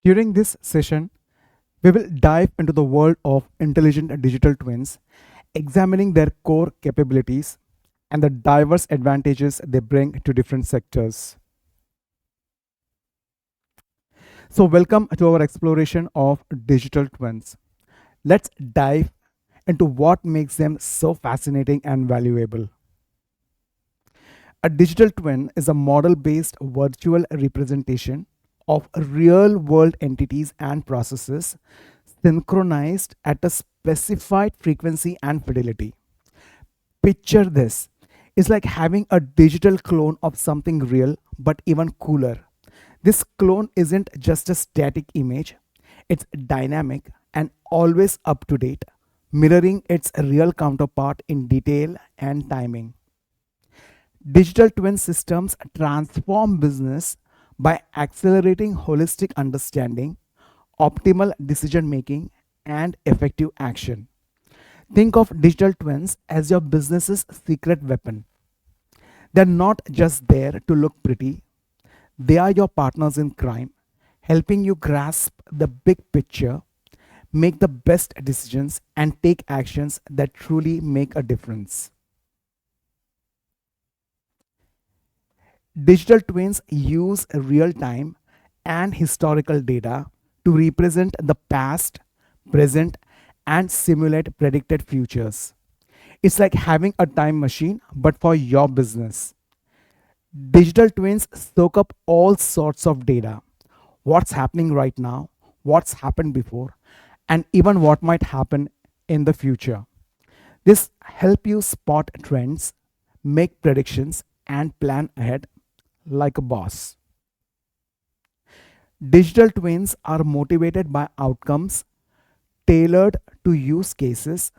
During this session, we will dive into the world of intelligent digital twins, examining their core capabilities and the diverse advantages they bring to different sectors. So, welcome to our exploration of digital twins. Let's dive into what makes them so fascinating and valuable. A digital twin is a model based virtual representation of real world entities and processes synchronized at a specified frequency and fidelity. Picture this. It's like having a digital clone of something real, but even cooler. This clone isn't just a static image, it's dynamic and always up to date, mirroring its real counterpart in detail and timing. Digital twin systems transform business by accelerating holistic understanding, optimal decision making, and effective action. Think of digital twins as your business's secret weapon. They're not just there to look pretty, they are your partners in crime, helping you grasp the big picture, make the best decisions, and take actions that truly make a difference. Digital twins use real time and historical data to represent the past, present, and simulate predicted futures. It's like having a time machine, but for your business. Digital twins soak up all sorts of data: what's happening right now, what's happened before, and even what might happen in the future. This help you spot trends, make predictions, and plan ahead like a boss. Digital twins are motivated by outcomes tailored to use cases,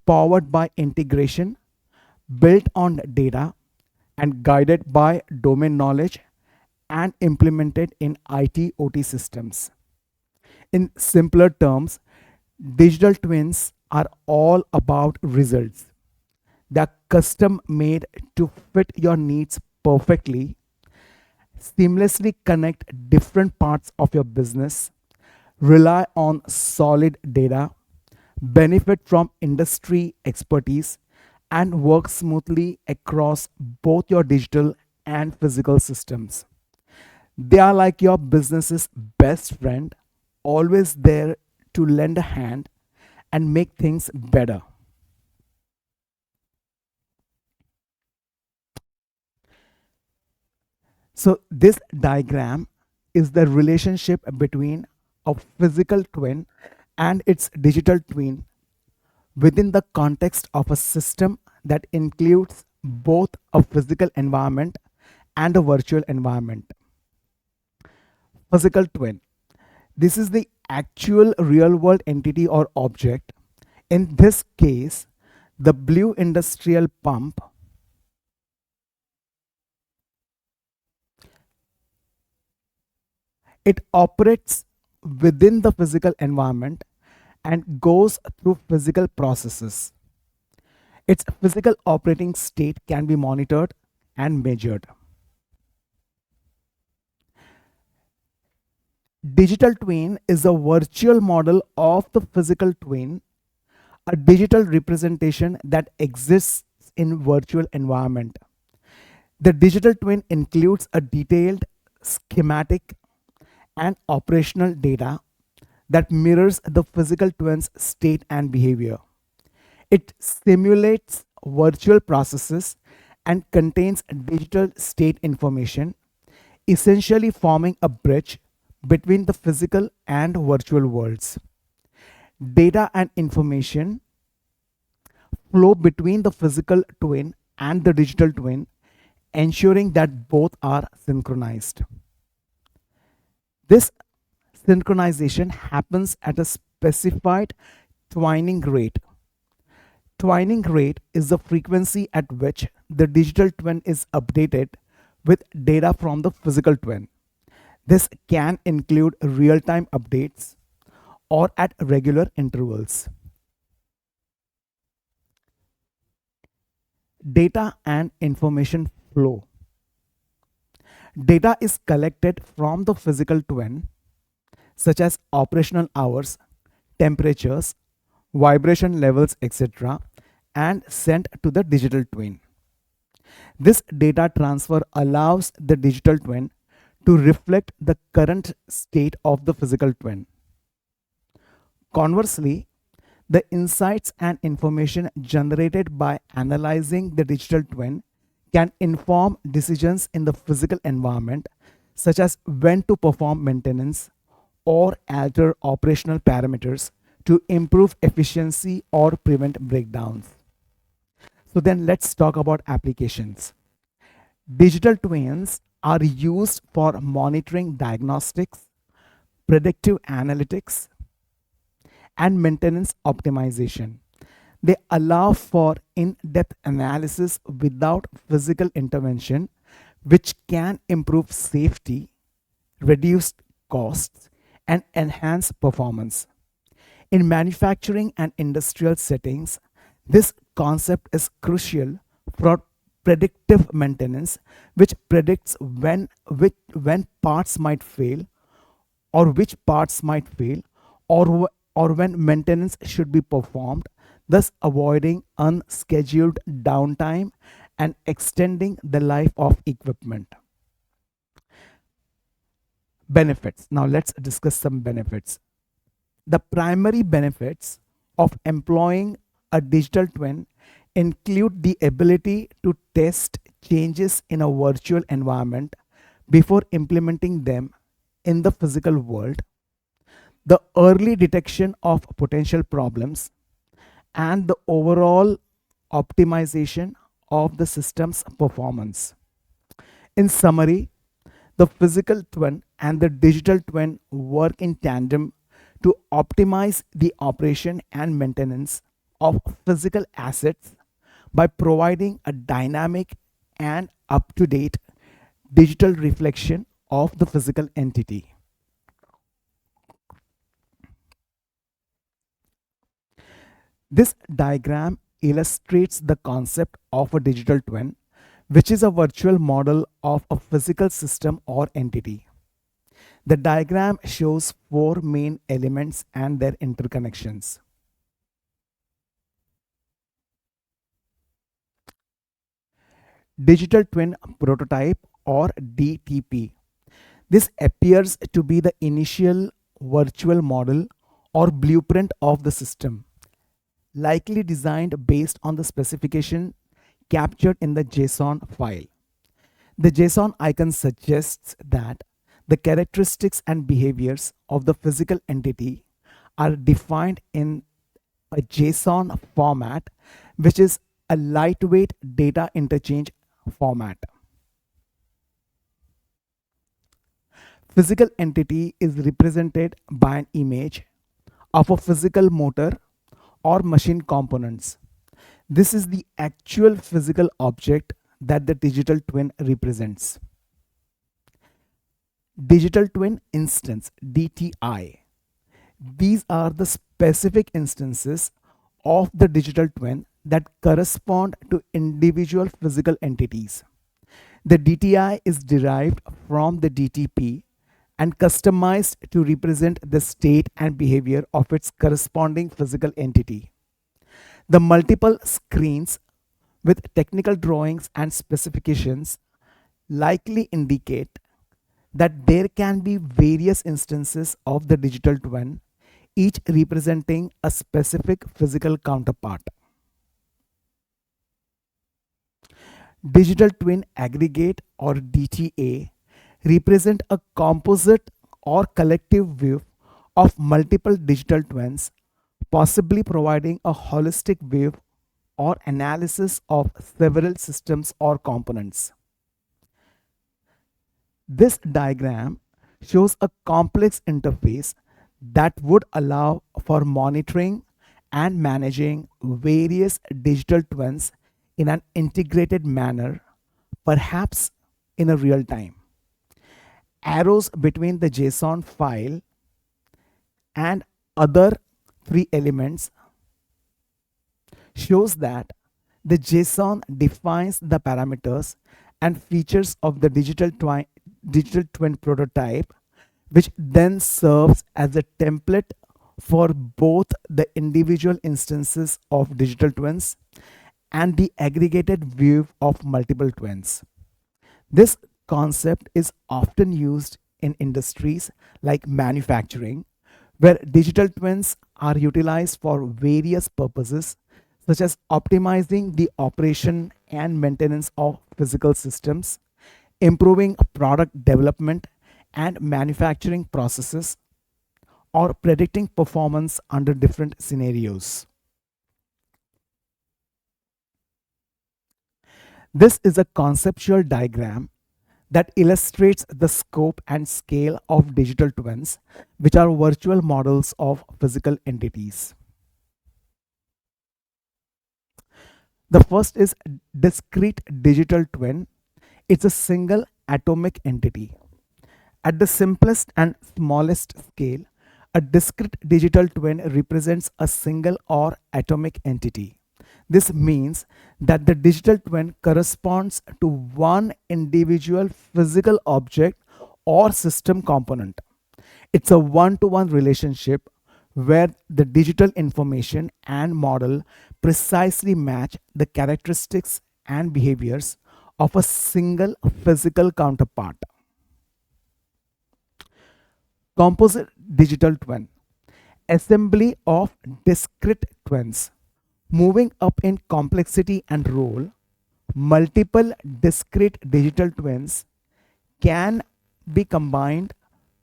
powered by integration, built on data, and guided by domain knowledge and implemented in IT OT systems. In simpler terms, digital twins are all about results. They're custom made to fit your needs perfectly, seamlessly connect different parts of your business, rely on solid data, benefit from industry expertise, and work smoothly across both your digital and physical systems. They are like your business's best friend, always there to lend a hand and make things better. So, this diagram is the relationship between a physical twin and its digital twin within the context of a system that includes both a physical environment and a virtual environment. Physical twin. This is the actual real world entity or object. In this case, the blue industrial pump, it operates within the physical environment and goes through physical processes. Its physical operating state can be monitored and measured. Digital twin is a virtual model of the physical twin, a digital representation that exists in virtual environment. The digital twin includes a detailed schematic and operational data that mirrors the physical twin's state and behavior. It simulates virtual processes and contains digital state information, essentially forming a bridge between the physical and virtual worlds. Data and information flow between the physical twin and the digital twin, ensuring that both are synchronized. This synchronization happens at a specified twining rate. Twining rate is the frequency at which the digital twin is updated with data from the physical twin. This can include real time updates or at regular intervals. Data and information flow. Data is collected from the physical twin, such as operational hours, temperatures, vibration levels, etc., and sent to the digital twin. This data transfer allows the digital twin to reflect the current state of the physical twin. Conversely, the insights and information generated by analyzing the digital twin can inform decisions in the physical environment, such as when to perform maintenance or alter operational parameters to improve efficiency or prevent breakdowns. So, then let's talk about applications. Digital twins are used for monitoring diagnostics, predictive analytics, and maintenance optimization. They allow for in depth analysis without physical intervention, which can improve safety, reduce costs, and enhance performance. In manufacturing and industrial settings, this concept is crucial for predictive maintenance, which predicts when parts might fail or which parts might fail or when maintenance should be performed, thus avoiding unscheduled downtime and extending the life of equipment. Benefits. Now let's discuss some benefits. The primary benefits of employing a digital twin include the ability to test changes in a virtual environment before implementing them in the physical world, the early detection of potential problems, and the overall optimization of the system's performance. In summary, the physical twin and the digital twin work in tandem to optimize the operation and maintenance of physical assets by providing a dynamic and up to date digital reflection of the physical entity. This diagram illustrates the concept of a digital twin, which is a virtual model of a physical system or entity. The diagram shows four main elements and their interconnections. Digital Twin Prototype or DTP. This appears to be the initial virtual model or blueprint of the system, likely designed based on the specification captured in the JSON file. The JSON icon suggests that the characteristics and behaviors of the physical entity are defined in a JSON format, which is a lightweight data interchange format. Physical entity is represented by an image of a physical motor or machine components. This is the actual physical object that the digital twin represents. Digital twin instance DTI. These are the specific instances of the digital twin that correspond to individual physical entities. The DTI is derived from the DTP and customized to represent the state and behavior of its corresponding physical entity. The multiple screens with technical drawings and specifications likely indicate that there can be various instances of the digital twin, each representing a specific physical counterpart. Digital twin aggregate or DTA represent a composite or collective view of multiple digital twins, possibly providing a holistic view or analysis of several systems or components. This diagram shows a complex interface that would allow for monitoring and managing various digital twins in an integrated manner, perhaps in a real time. Arrows between the JSON file and other three elements shows that the JSON defines the parameters and features of the digital twin prototype, which then serves as a template for both the individual instances of digital twins and the aggregated view of multiple twins. This concept is often used in industries like manufacturing, where digital twins are utilized for various purposes, such as optimizing the operation and maintenance of physical systems, improving product development and manufacturing processes, or predicting performance under different scenarios. This is a conceptual diagram that illustrates the scope and scale of digital twins, which are virtual models of physical entities. The first is discrete digital twin. It's a single atomic entity. At the simplest and smallest scale, a discrete digital twin represents a single or atomic entity. This means that the digital twin corresponds to one individual physical object or system component. It's a one to one relationship where the digital information and model precisely match the characteristics and behaviors of a single physical counterpart. Composite digital twin, assembly of discrete twins. Moving up in complexity and role, multiple discrete digital twins can be combined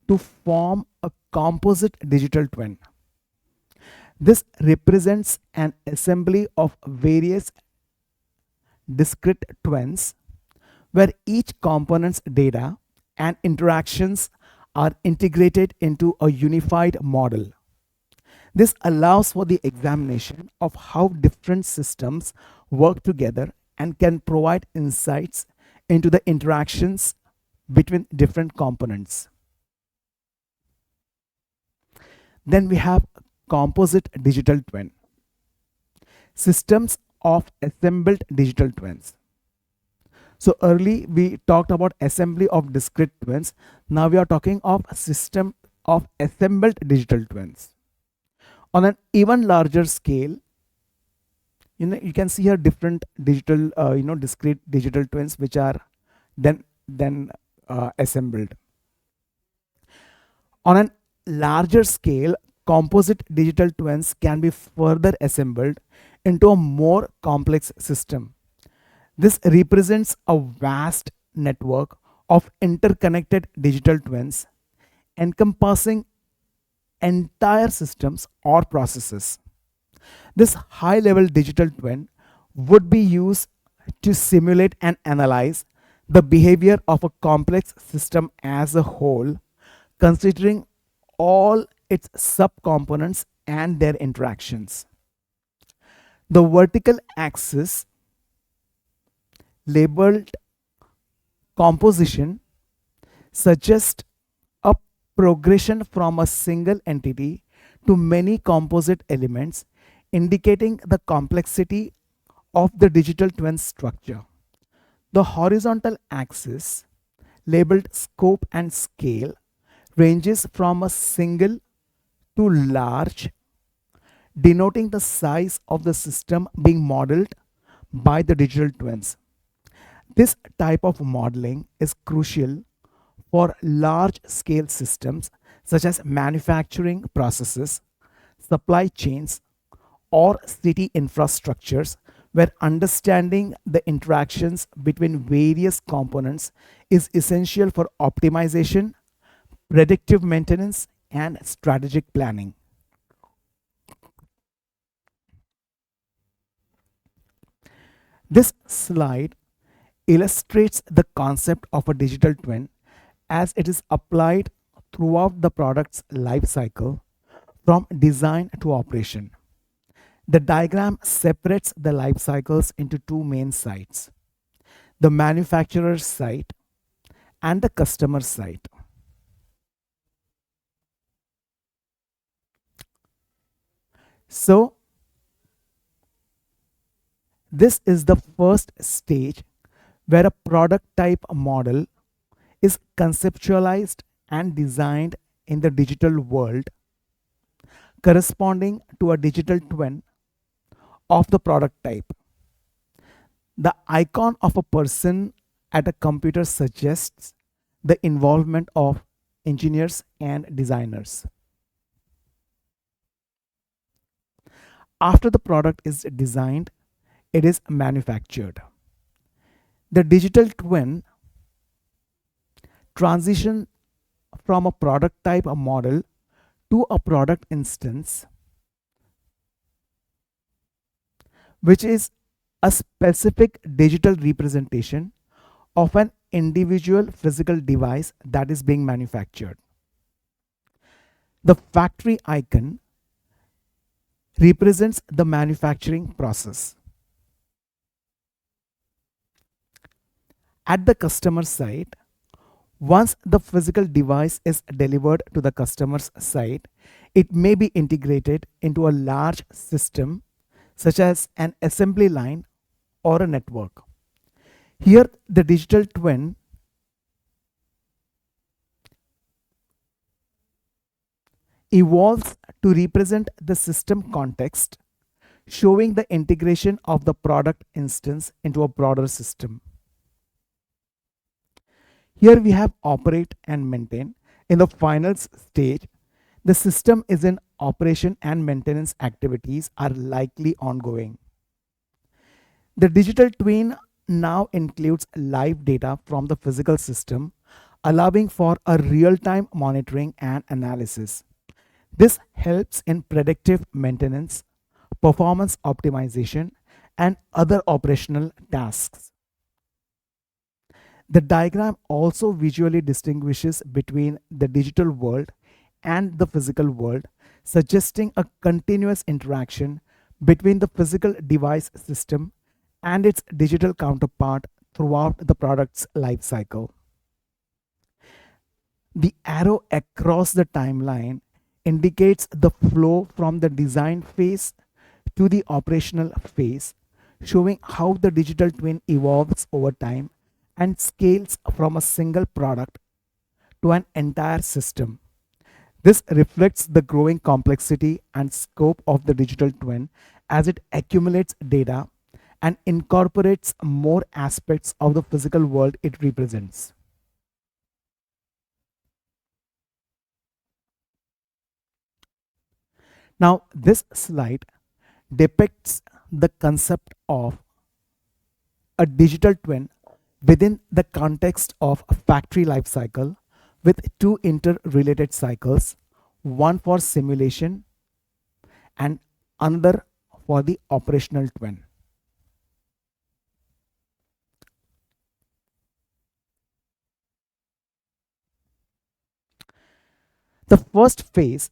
to form a composite digital twin. This represents an assembly of various discrete twins where each component's data and interactions are integrated into a unified model. This allows for the examination of how different systems work together and can provide insights into the interactions between different components. Then we have composite digital twin, systems of assembled digital twins. So early we talked about assembly of discrete twins. Now we are talking of a system of assembled digital twins. On an even larger scale, you can see here different digital, discrete digital twins which are then assembled. On a larger scale, composite digital twins can be further assembled into a more complex system. This represents a vast network of interconnected digital twins encompassing entire systems or processes. This high level digital twin would be used to simulate and analyze the behavior of a complex system as a whole, considering all its subcomponents and their interactions. The vertical axis, labeled composition, suggests a progression from a single entity to many composite elements, indicating the complexity of the digital twin structure. The horizontal axis, labeled scope and scale, ranges from a single to large, denoting the size of the system being modeled by the digital twins. This type of modeling is crucial for large scale systems such as manufacturing processes, supply chains, or city infrastructures, where understanding the interactions between various components is essential for optimization, predictive maintenance, and strategic planning. This slide illustrates the concept of a digital twin as it is applied throughout the product's life cycle from design to operation. The diagram separates the life cycles into two main sites, the manufacturer's site and the customer site. So, this is the first stage where a product type model is conceptualized and designed in the digital world, corresponding to a digital twin of the product type. The icon of a person at a computer suggests the involvement of engineers and designers. After the product is designed, it is manufactured. The digital twin transition from a product type a model to a product instance, which is a specific digital representation of an individual physical device that is being manufactured. The factory icon represents the manufacturing process. At the customer site, once the physical device is delivered to the customer's site, it may be integrated into a large system such as an assembly line or a network. Here, the digital twin evolves to represent the system context, showing the integration of the product instance into a broader system. Here we have operate and maintain. In the final stage, the system is in operation and maintenance activities are likely ongoing. The digital twin now includes live data from the physical system, allowing for a real-time monitoring and analysis. This helps in predictive maintenance, performance optimization, and other operational tasks. The diagram also visually distinguishes between the digital world and the physical world, suggesting a continuous interaction between the physical device system and its digital counterpart throughout the product's life cycle. The arrow across the timeline indicates the flow from the design phase to the operational phase, showing how the digital twin evolves over time and scales from a single product to an entire system. This reflects the growing complexity and scope of the digital twin as it accumulates data and incorporates more aspects of the physical world it represents. Now, this slide depicts the concept of a digital twin within the context of a factory life cycle with two interrelated cycles, one for simulation and another for the operational twin. The first phase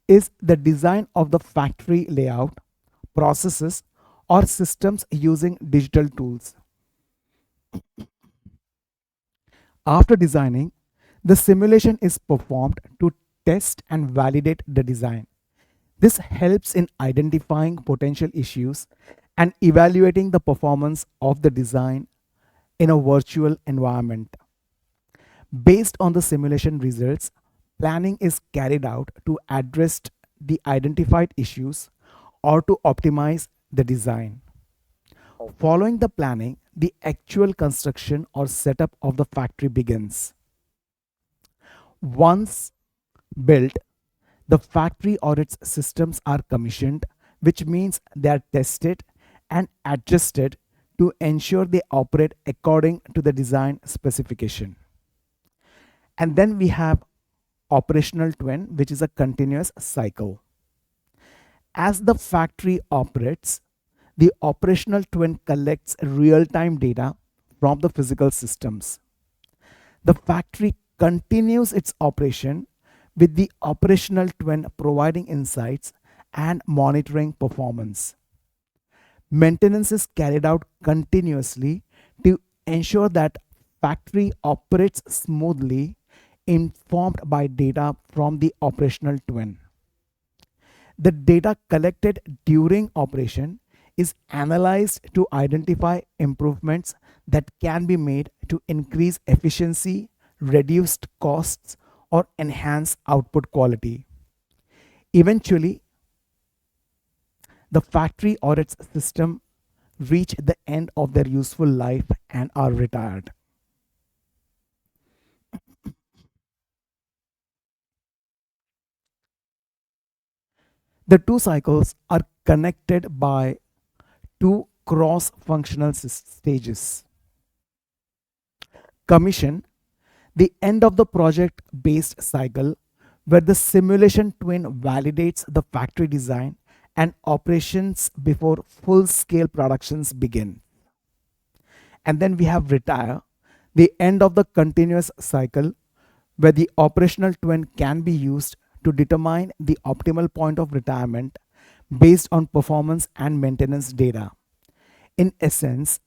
is the design of the factory layout, processes, or systems using digital tools. After designing, the simulation is performed to test and validate the design. This helps in identifying potential issues and evaluating the performance of the design in a virtual environment. Based on the simulation results, planning is carried out to address the identified issues or to optimize the design. Following the planning, the actual construction or setup of the factory begins. Once built, the factory or its systems are commissioned, which means they are tested and adjusted to ensure they operate according to the design specification. And then we have operational twin, which is a continuous cycle. As the factory operates, the operational twin collects real time data from the physical systems. The factory continues its operation with the operational twin providing insights and monitoring performance. Maintenance is carried out continuously to ensure that factory operates smoothly, informed by data from the operational twin. The data collected during operation is analyzed to identify improvements that can be made to increase efficiency, reduce costs, or enhance output quality. Eventually, the factory or its system reach the end of their useful life and are retired. The two cycles are connected by two cross functional stages. Commission, the end of the project based cycle, where the simulation twin validates the factory design and operations before full scale productions begin. And then we have retire, the end of the continuous cycle, where the operational twin can be used to determine the optimal point of retirement based on performance and maintenance data. In essence,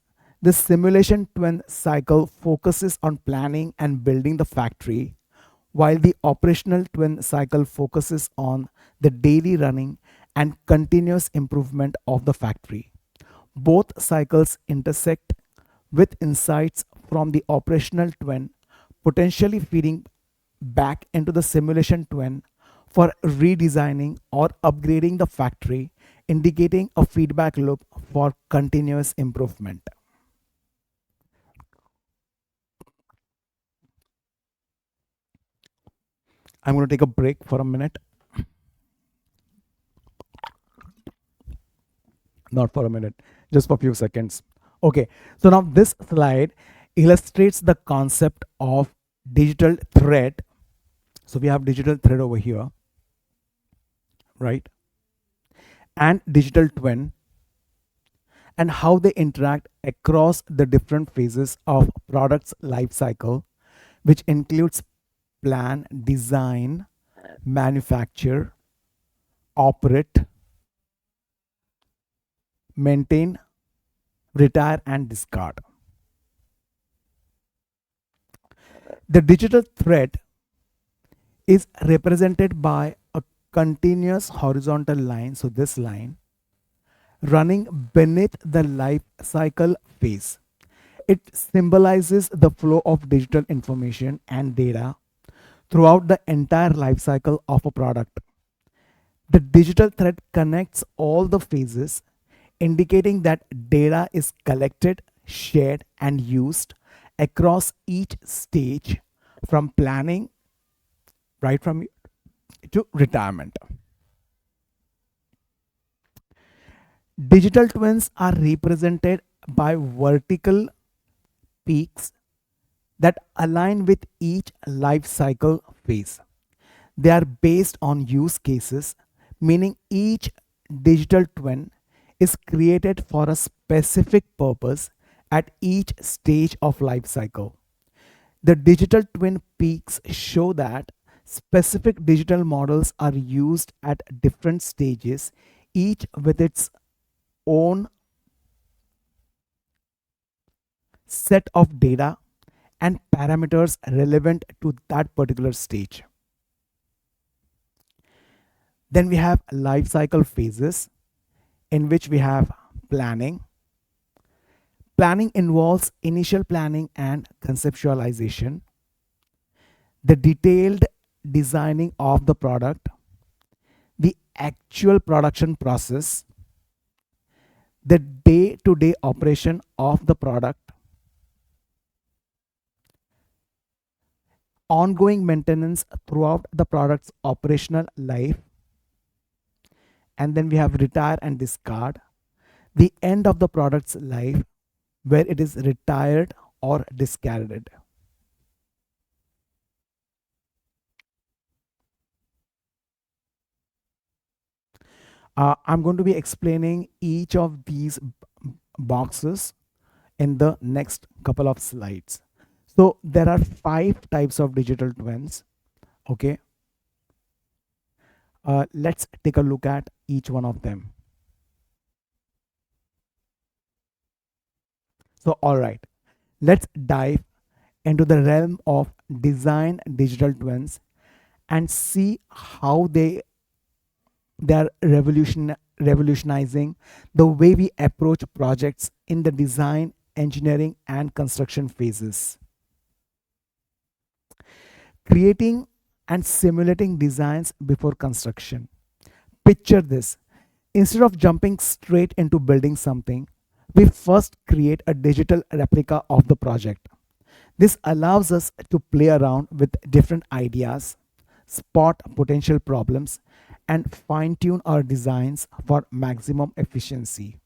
the simulation twin cycle focuses on planning and building the factory, while the operational twin cycle focuses on the daily running and continuous improvement of the factory. Both cycles intersect with insights from the operational twin, potentially feeding back into the simulation twin for redesigning or upgrading the factory, indicating a feedback loop for continuous improvement. I'm going to take a break for a minute, not for a minute, just for a few seconds. Okay, so now this slide illustrates the concept of digital thread. So we have digital thread over here, right? And digital twin, and how they interact across the different phases of product's life cycle, which includes plan, design, manufacture, operate, maintain, retire, and discard. The digital thread is represented by a continuous horizontal line, so this line, running beneath the life cycle phase. It symbolizes the flow of digital information and data throughout the entire life cycle of a product. The digital thread connects all the phases, indicating that data is collected, shared, and used across each stage from planning right from to retirement. Digital twins are represented by vertical peaks that align with each life cycle phase. They are based on use cases, meaning each digital twin is created for a specific purpose at each stage of life cycle. The digital twin peaks show that specific digital models are used at different stages, each with its own set of data and parameters relevant to that particular stage. Then we have life cycle phases, in which we have planning. Planning involves initial planning and conceptualization, the detailed designing of the product, the actual production process, the day to day operation of the product, ongoing maintenance throughout the product's operational life, and then we have retire and discard, the end of the product's life, where it is retired or discarded. I'm going to be explaining each of these boxes in the next couple of slides. So there are five types of digital twins. Okay, let's take a look at each one of them. So, all right, let's dive into the realm of design digital twins and see how they are revolutionizing the way we approach projects in the design, engineering, and construction phases. Creating and simulating designs before construction. Picture this. Instead of jumping straight into building something, we first create a digital replica of the project. This allows us to play around with different ideas, spot potential problems, and fine tune our designs for maximum efficiency,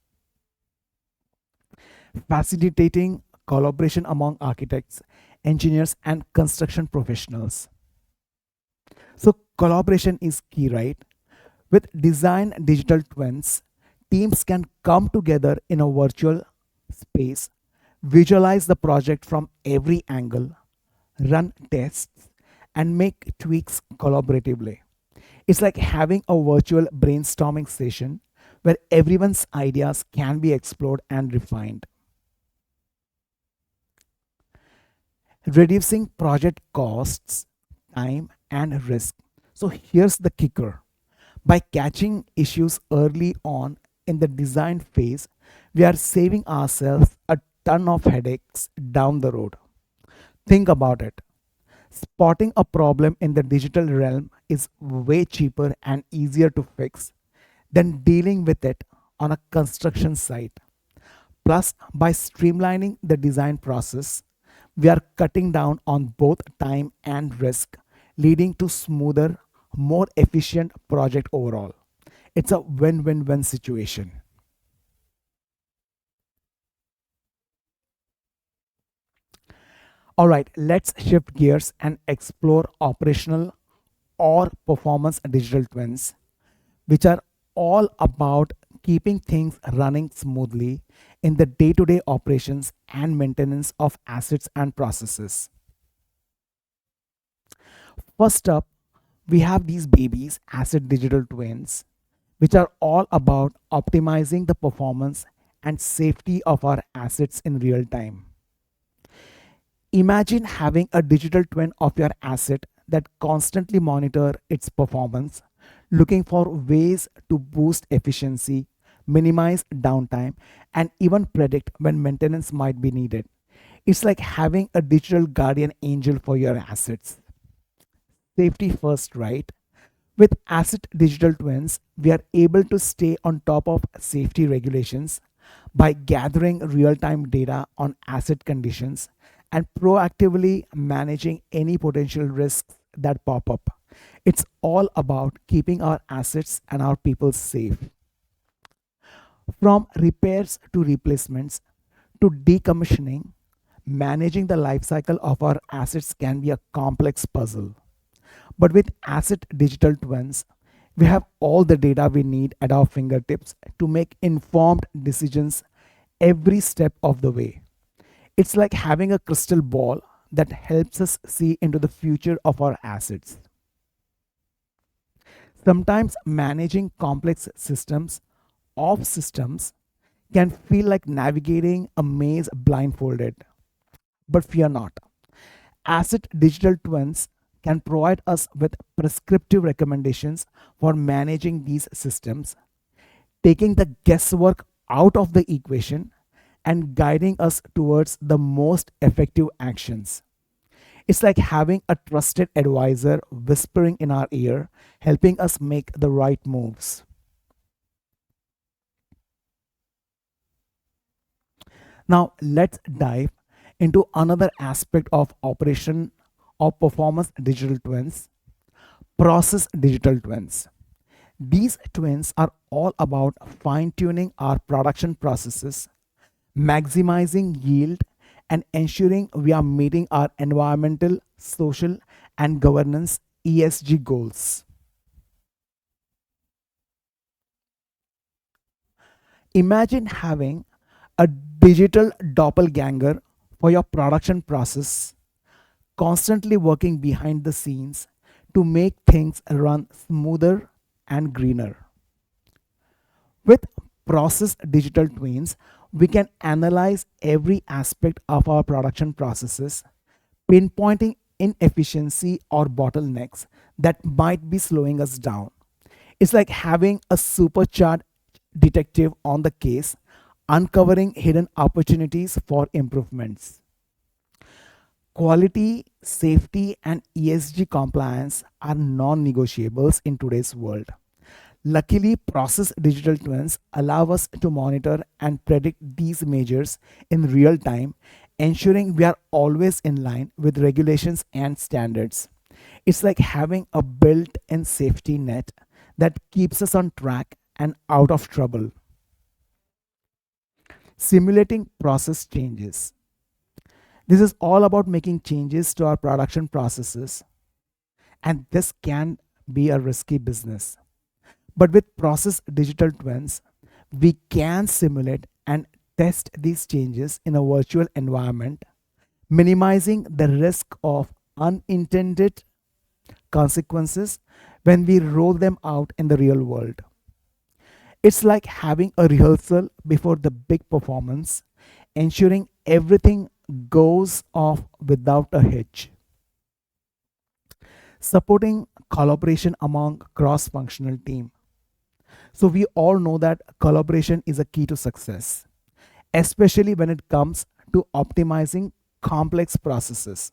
facilitating collaboration among architects, engineers, and construction professionals. So, collaboration is key, right? With design digital twins, teams can come together in a virtual space, visualize the project from every angle, run tests, and make tweaks collaboratively. It's like having a virtual brainstorming session where everyone's ideas can be explored and refined, reducing project costs, time, and risk. So, here's the kicker. By catching issues early on in the design phase, we are saving ourselves a ton of headaches down the road. Think about it. Spotting a problem in the digital realm is way cheaper and easier to fix than dealing with it on a construction site. Plus, by streamlining the design process, we are cutting down on both time and risk, leading to smoother, more efficient project overall. It's a win-win-win situation. All right, let's shift gears and explore operational or performance digital twins, which are all about keeping things running smoothly in the day to day operations and maintenance of assets and processes. First up, we have these babies, asset digital twins, which are all about optimizing the performance and safety of our assets in real time. Imagine having a digital twin of your asset that constantly monitor its performance, looking for ways to boost efficiency, minimize downtime, and even predict when maintenance might be needed. It's like having a digital guardian angel for your assets. Safety first, right? With asset digital twins, we are able to stay on top of safety regulations by gathering real time data on asset conditions and proactively managing any potential risks that pop up. It's all about keeping our assets and our people safe. From repairs to replacements to decommissioning, managing the life cycle of our assets can be a complex puzzle. But with asset digital twins, we have all the data we need at our fingertips to make informed decisions every step of the way. It's like having a crystal ball that helps us see into the future of our assets. Sometimes managing complex systems of systems can feel like navigating a maze blindfolded. But fear not. Asset digital twins can provide us with prescriptive recommendations for managing these systems, taking the guesswork out of the equation and guiding us towards the most effective actions. It's like having a trusted advisor whispering in our ear, helping us make the right moves. Now, let's dive into another aspect of operation of performance digital twins, process digital twins. These twins are all about fine tuning our production processes, maximizing yield, and ensuring we are meeting our environmental, social, and governance ESG goals. Imagine having a digital doppelganger for your production process, constantly working behind the scenes to make things run smoother and greener. With process digital twins, we can analyze every aspect of our production processes, pinpointing inefficiency or bottlenecks that might be slowing us down. It's like having a supercharged detective on the case, uncovering hidden opportunities for improvements. Quality, safety, and ESG compliance are non negotiables in today's world. Luckily, process digital twins allow us to monitor and predict these measures in real time, ensuring we are always in line with regulations and standards. It's like having a built in safety net that keeps us on track and out of trouble. Simulating process changes. This is all about making changes to our production processes, and this can be a risky business. But with process digital twins, we can simulate and test these changes in a virtual environment, minimizing the risk of unintended consequences when we roll them out in the real world. It's like having a rehearsal before the big performance, ensuring everything goes off without a hitch. Supporting collaboration among cross functional team. So we all know that collaboration is a key to success, especially when it comes to optimizing complex processes.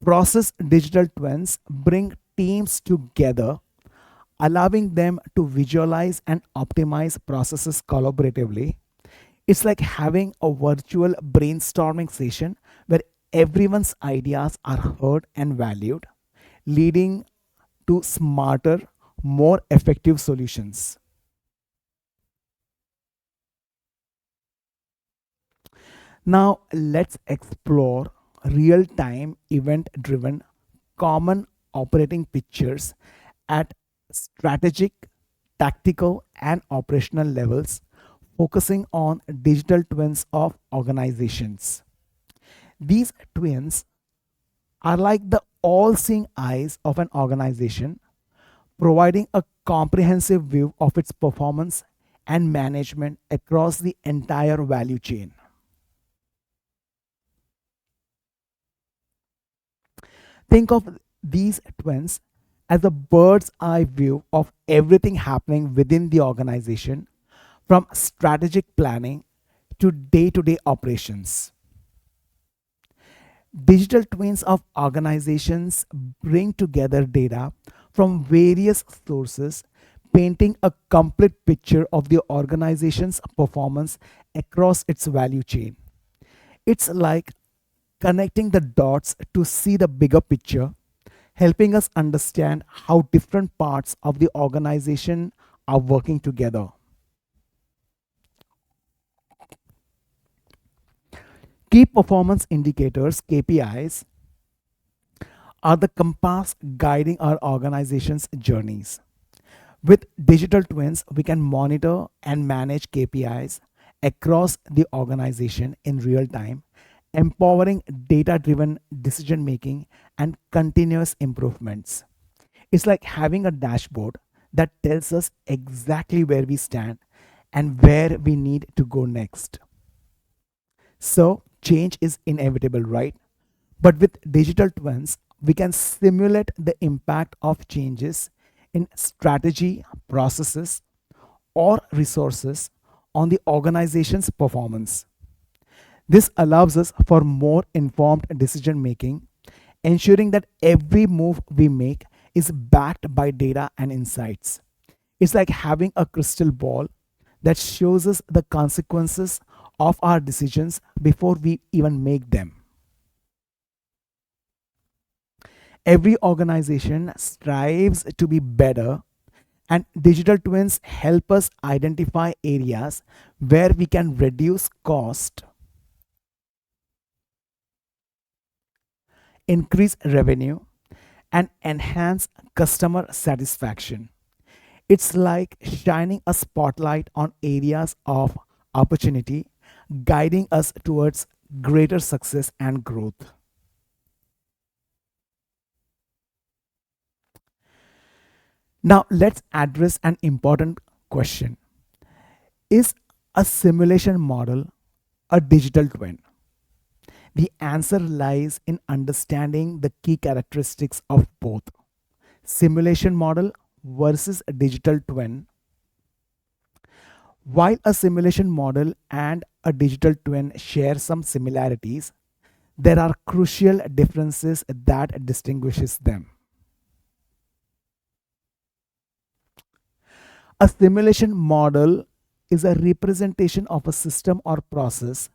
Process digital twins bring teams together, allowing them to visualize and optimize processes collaboratively. It's like having a virtual brainstorming session where everyone's ideas are heard and valued, leading to smarter, more effective solutions. Now, let's explore real time event driven common operating pictures at strategic, tactical, and operational levels, focusing on digital twins of organizations. These twins are like the all seeing eyes of an organization, providing a comprehensive view of its performance and management across the entire value chain. Think of these twins as a bird's eye view of everything happening within the organization, from strategic planning to day to day operations. Digital twins of organizations bring together data from various sources, painting a complete picture of the organization's performance across its value chain. It's like connecting the dots to see the bigger picture, helping us understand how different parts of the organization are working together. Key performance indicators, KPIs, are the compass guiding our organization's journeys. With digital twins, we can monitor and manage KPIs across the organization in real time, empowering data driven decision making and continuous improvements. It's like having a dashboard that tells us exactly where we stand and where we need to go next. So, change is inevitable, right? But with digital twins, we can simulate the impact of changes in strategy, processes, or resources on the organization's performance. This allows us for more informed decision making, ensuring that every move we make is backed by data and insights. It's like having a crystal ball that shows us the consequences of our decisions before we even make them. Every organization strives to be better, and digital twins help us identify areas where we can reduce cost, increase revenue, and enhance customer satisfaction. It's like shining a spotlight on areas of opportunity, guiding us towards greater success and growth. Now, let's address an important question. Is a simulation model a digital twin? The answer lies in understanding the key characteristics of both. Simulation model versus a digital twin. While a simulation model and a digital twin share some similarities, there are crucial differences that distinguishes them. A simulation model is a representation of a system or process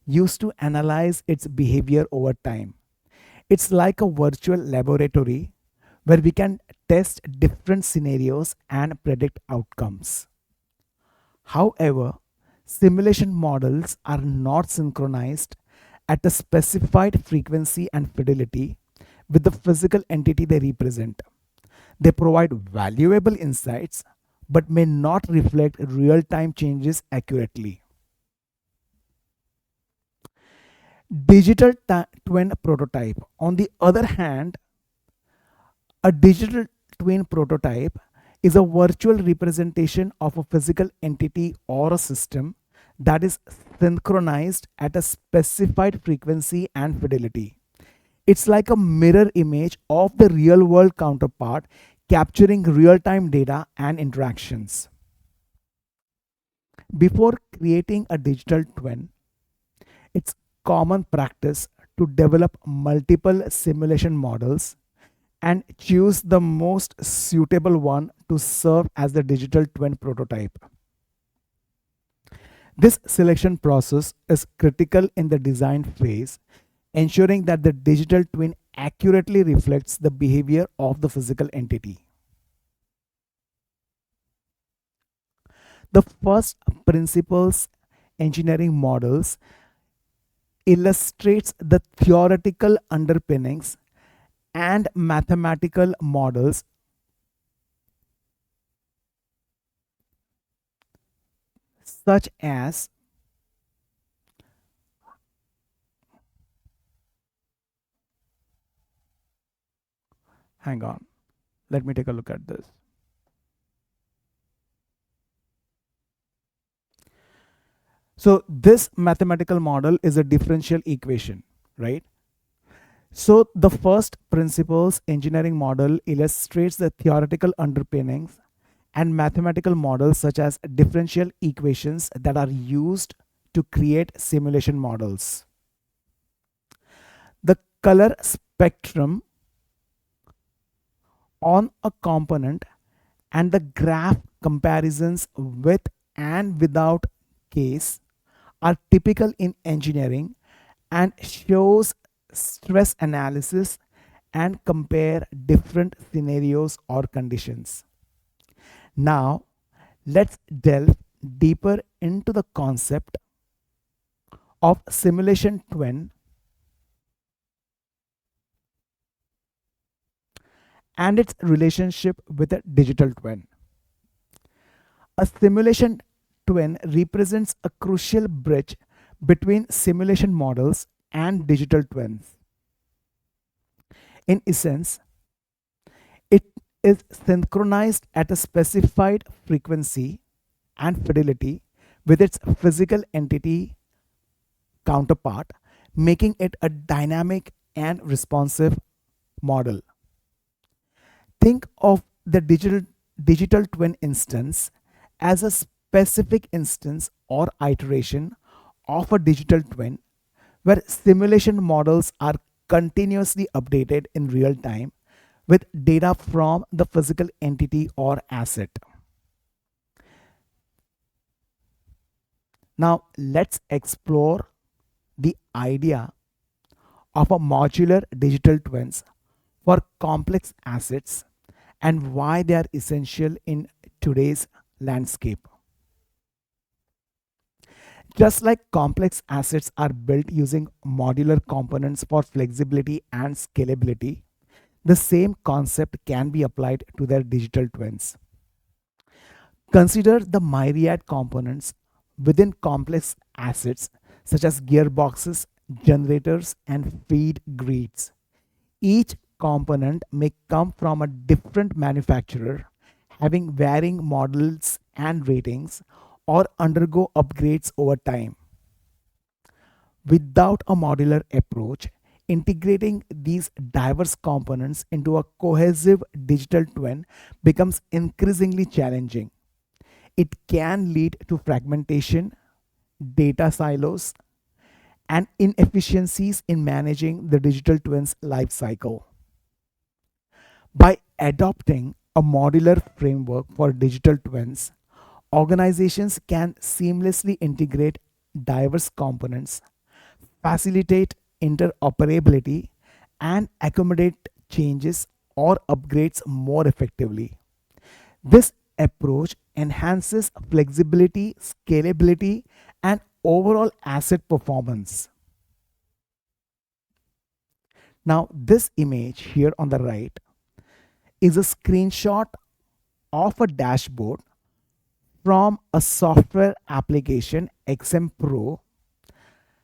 used to analyze its behavior over time. It's like a virtual laboratory where we can test different scenarios and predict outcomes. However, simulation models are not synchronized at a specified frequency and fidelity with the physical entity they represent. They provide valuable insights but may not reflect real time changes accurately. Digital twin prototype. On the other hand, a digital twin prototype is a virtual representation of a physical entity or a system that is synchronized at a specified frequency and fidelity. It's like a mirror image of the real world counterpart, capturing real time data and interactions. Before creating a digital twin, it's common practice to develop multiple simulation models and choose the most suitable one to serve as the digital twin prototype. This selection process is critical in the design phase, ensuring that the digital twin accurately reflects the behavior of the physical entity. The first principles engineering models illustrates the theoretical underpinnings and mathematical models such as, hang on, let me take a look at this. So this mathematical model is a differential equation, right? So the first principles engineering model illustrates the theoretical underpinnings and mathematical models such as differential equations that are used to create simulation models. The color spectrum on a component and the graph comparisons with and without case are typical in engineering and shows stress analysis and compare different scenarios or conditions. Now, let's delve deeper into the concept of simulation twin and its relationship with a digital twin. A simulation twin represents a crucial bridge between simulation models and digital twins. In essence, it is synchronized at a specified frequency and fidelity with its physical entity counterpart, making it a dynamic and responsive model. Think of the digital twin instance as a specific instance or iteration of a digital twin where simulation models are continuously updated in real time with data from the physical entity or asset. Now, let's explore the idea of a modular digital twins for complex assets and why they are essential in today's landscape. Just like complex assets are built using modular components for flexibility and scalability, the same concept can be applied to their digital twins. Consider the myriad components within complex assets such as gearboxes, generators, and feed grids. Each component may come from a different manufacturer, having varying models and ratings, or undergo upgrades over time. Without a modular approach, integrating these diverse components into a cohesive digital twin becomes increasingly challenging. It can lead to fragmentation, data silos, and inefficiencies in managing the digital twins life cycle. By adopting a modular framework for digital twins, organizations can seamlessly integrate diverse components, facilitate interoperability, and accommodate changes or upgrades more effectively. This approach enhances flexibility, scalability, and overall asset performance. Now, this image here on the right is a screenshot of a dashboard from a software application, XM Pro.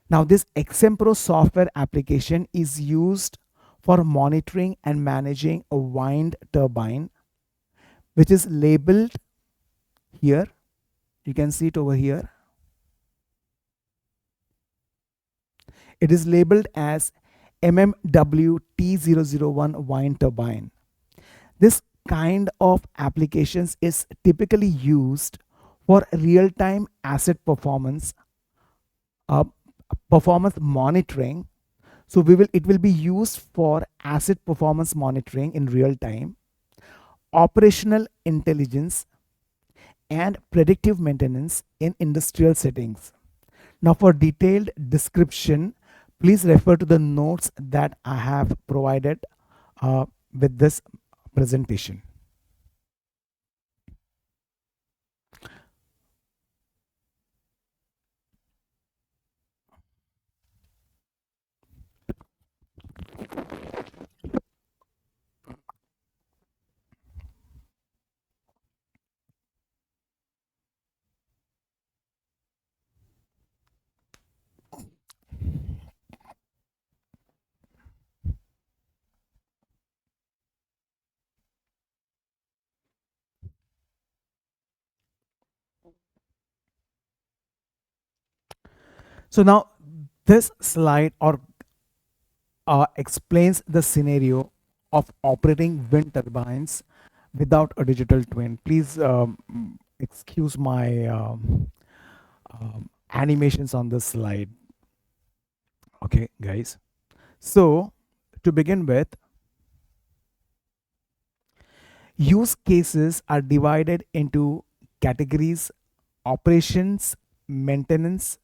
Now, this XM Pro software application is used for monitoring and managing a wind turbine, which is labeled here. You can see it over here. It is labeled as MMWT001 wind turbine. This kind of applications is typically used for real-time asset uh, performance monitoring. So it will be used for asset performance monitoring in real time, operational intelligence, and predictive maintenance in industrial settings. Now, for detailed description, please refer to the notes that I have provided with this presentation. So now this slide or explains the scenario of operating wind turbines without a digital twin. Please excuse my animations on this slide. Okay, guys. So to begin with, use cases are divided into categories: operations, maintenance,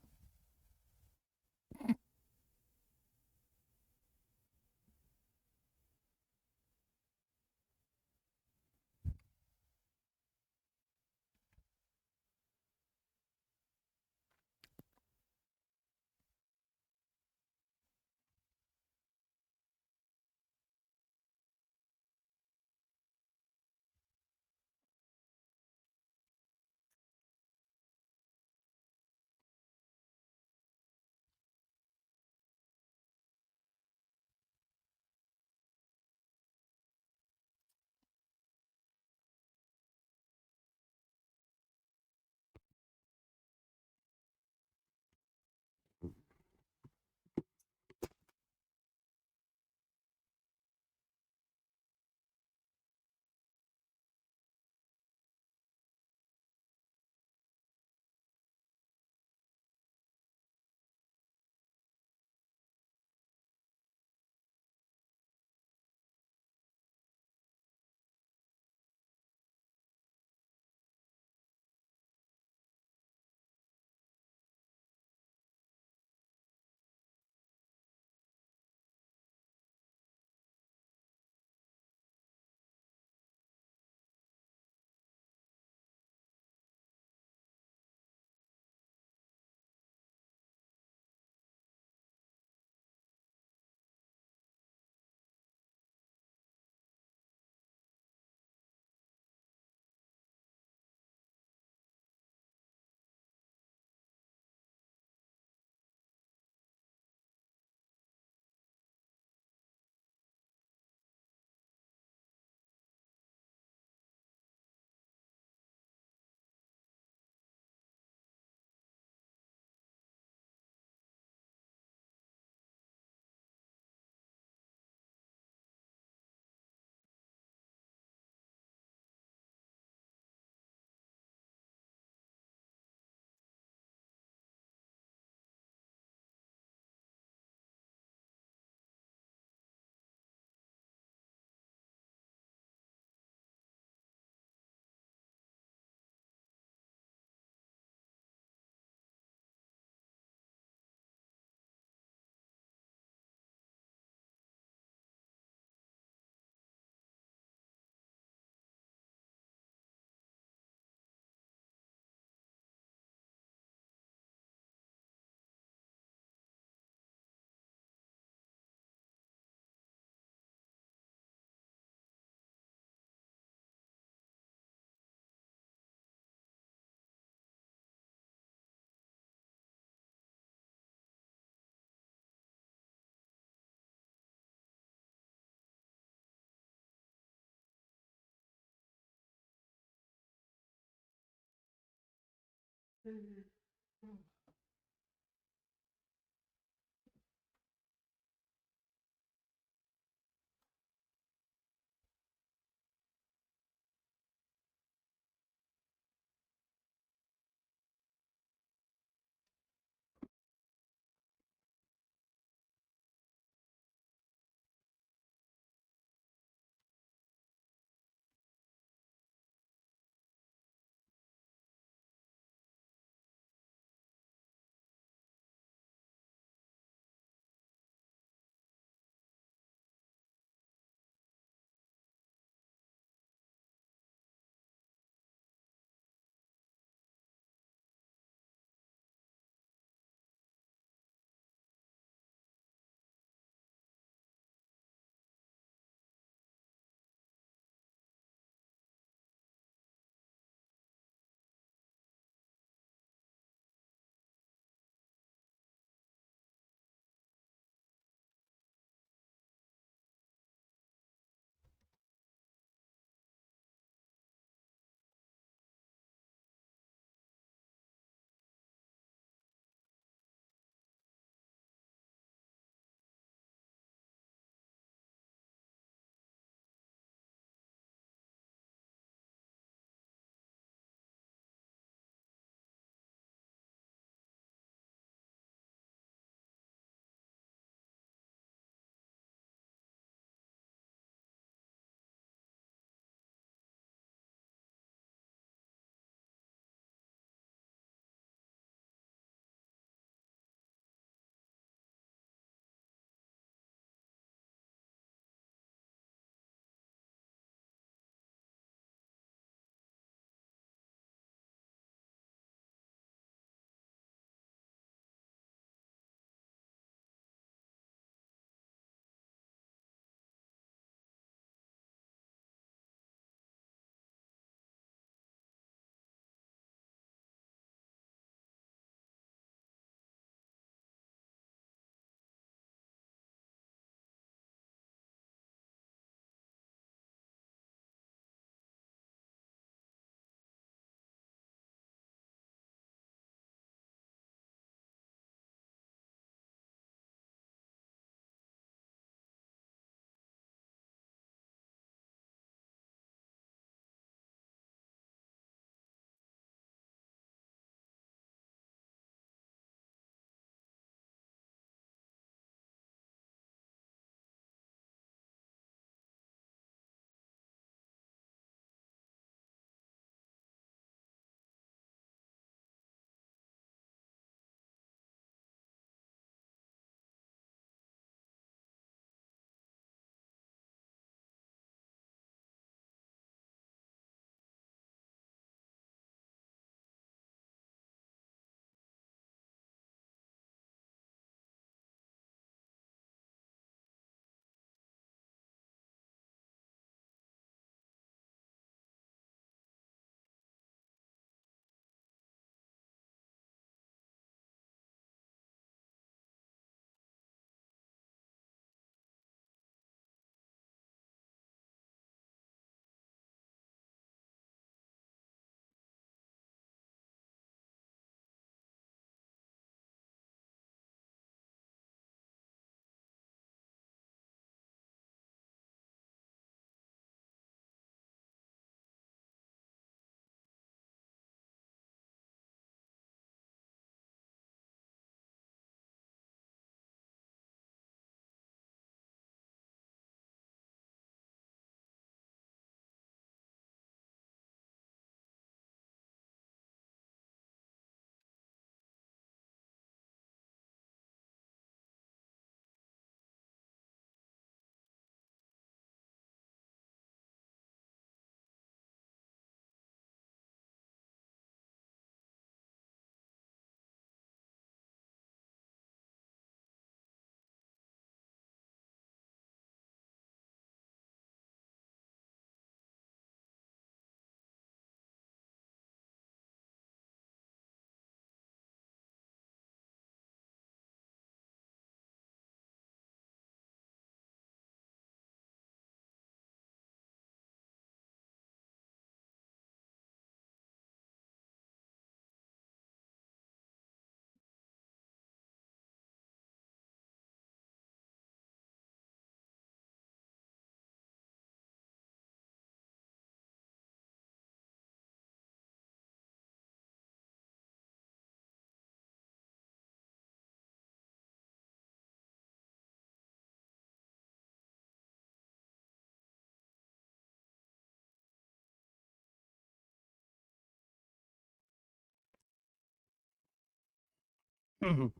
Mhm.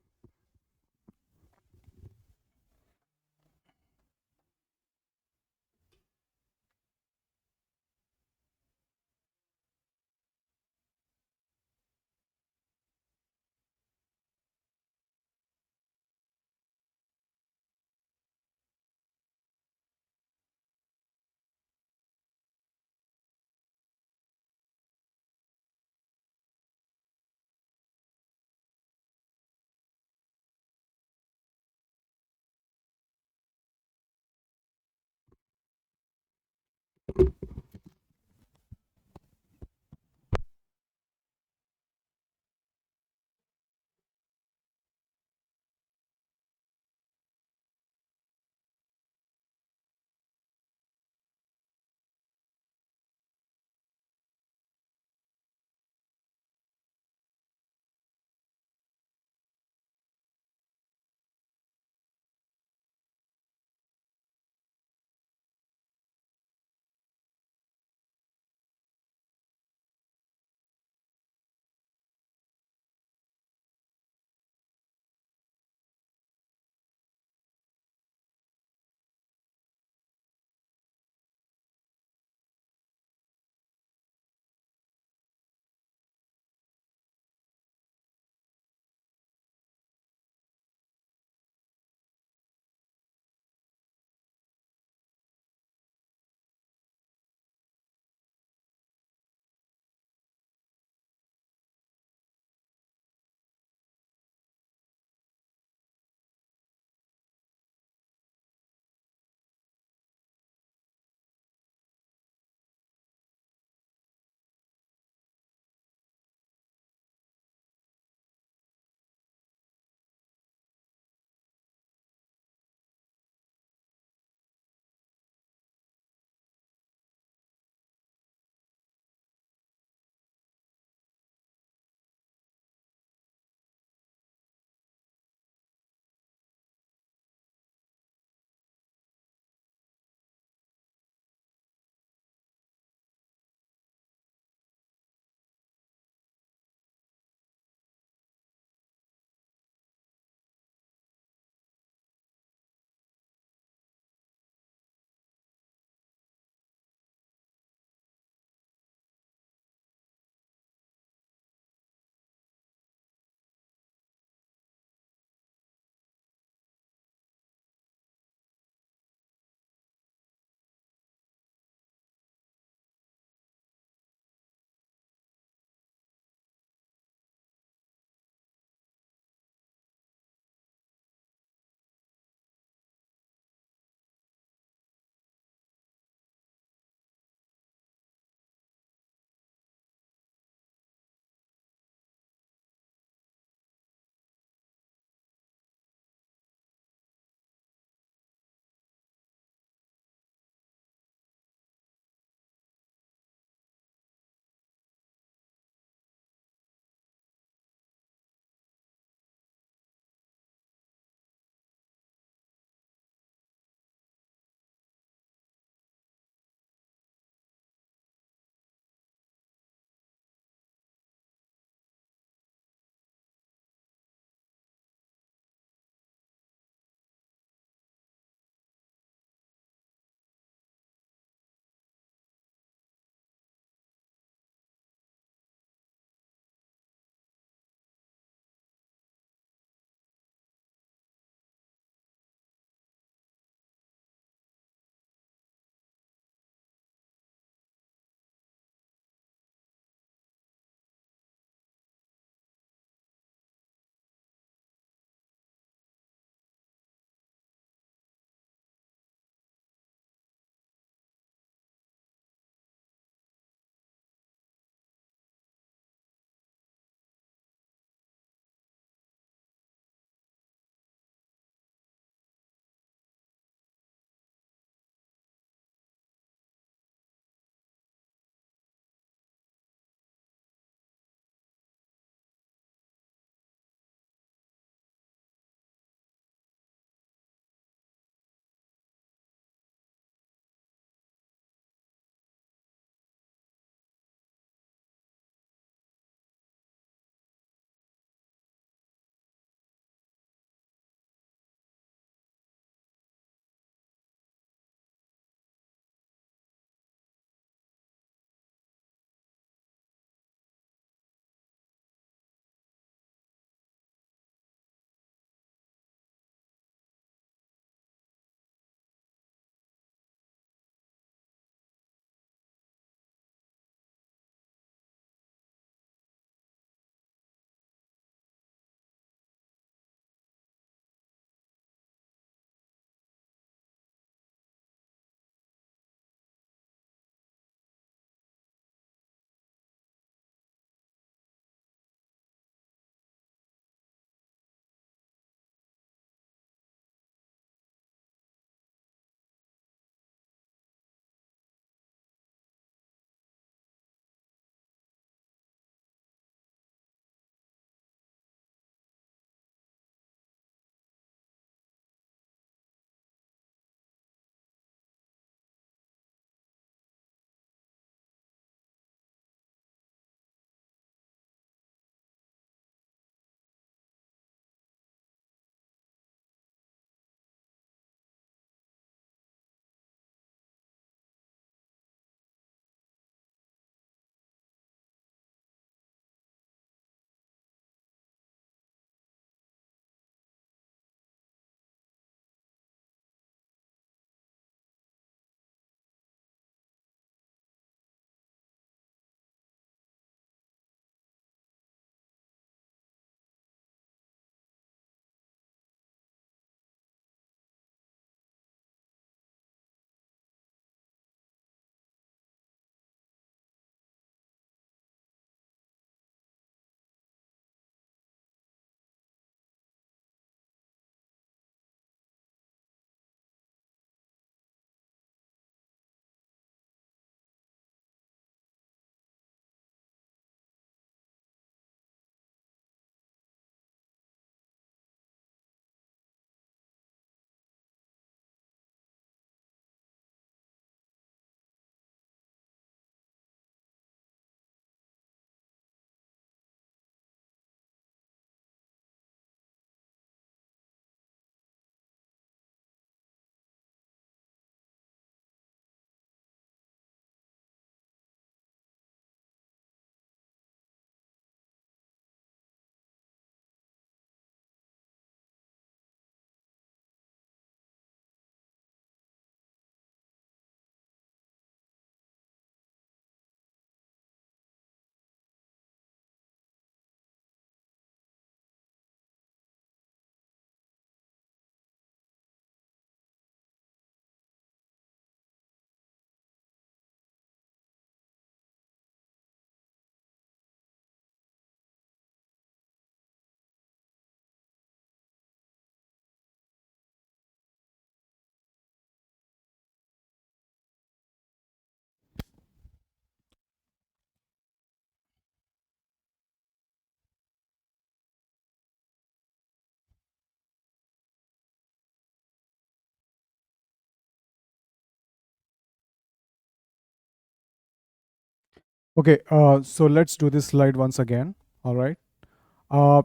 Okay, so let's do this slide once again. All right.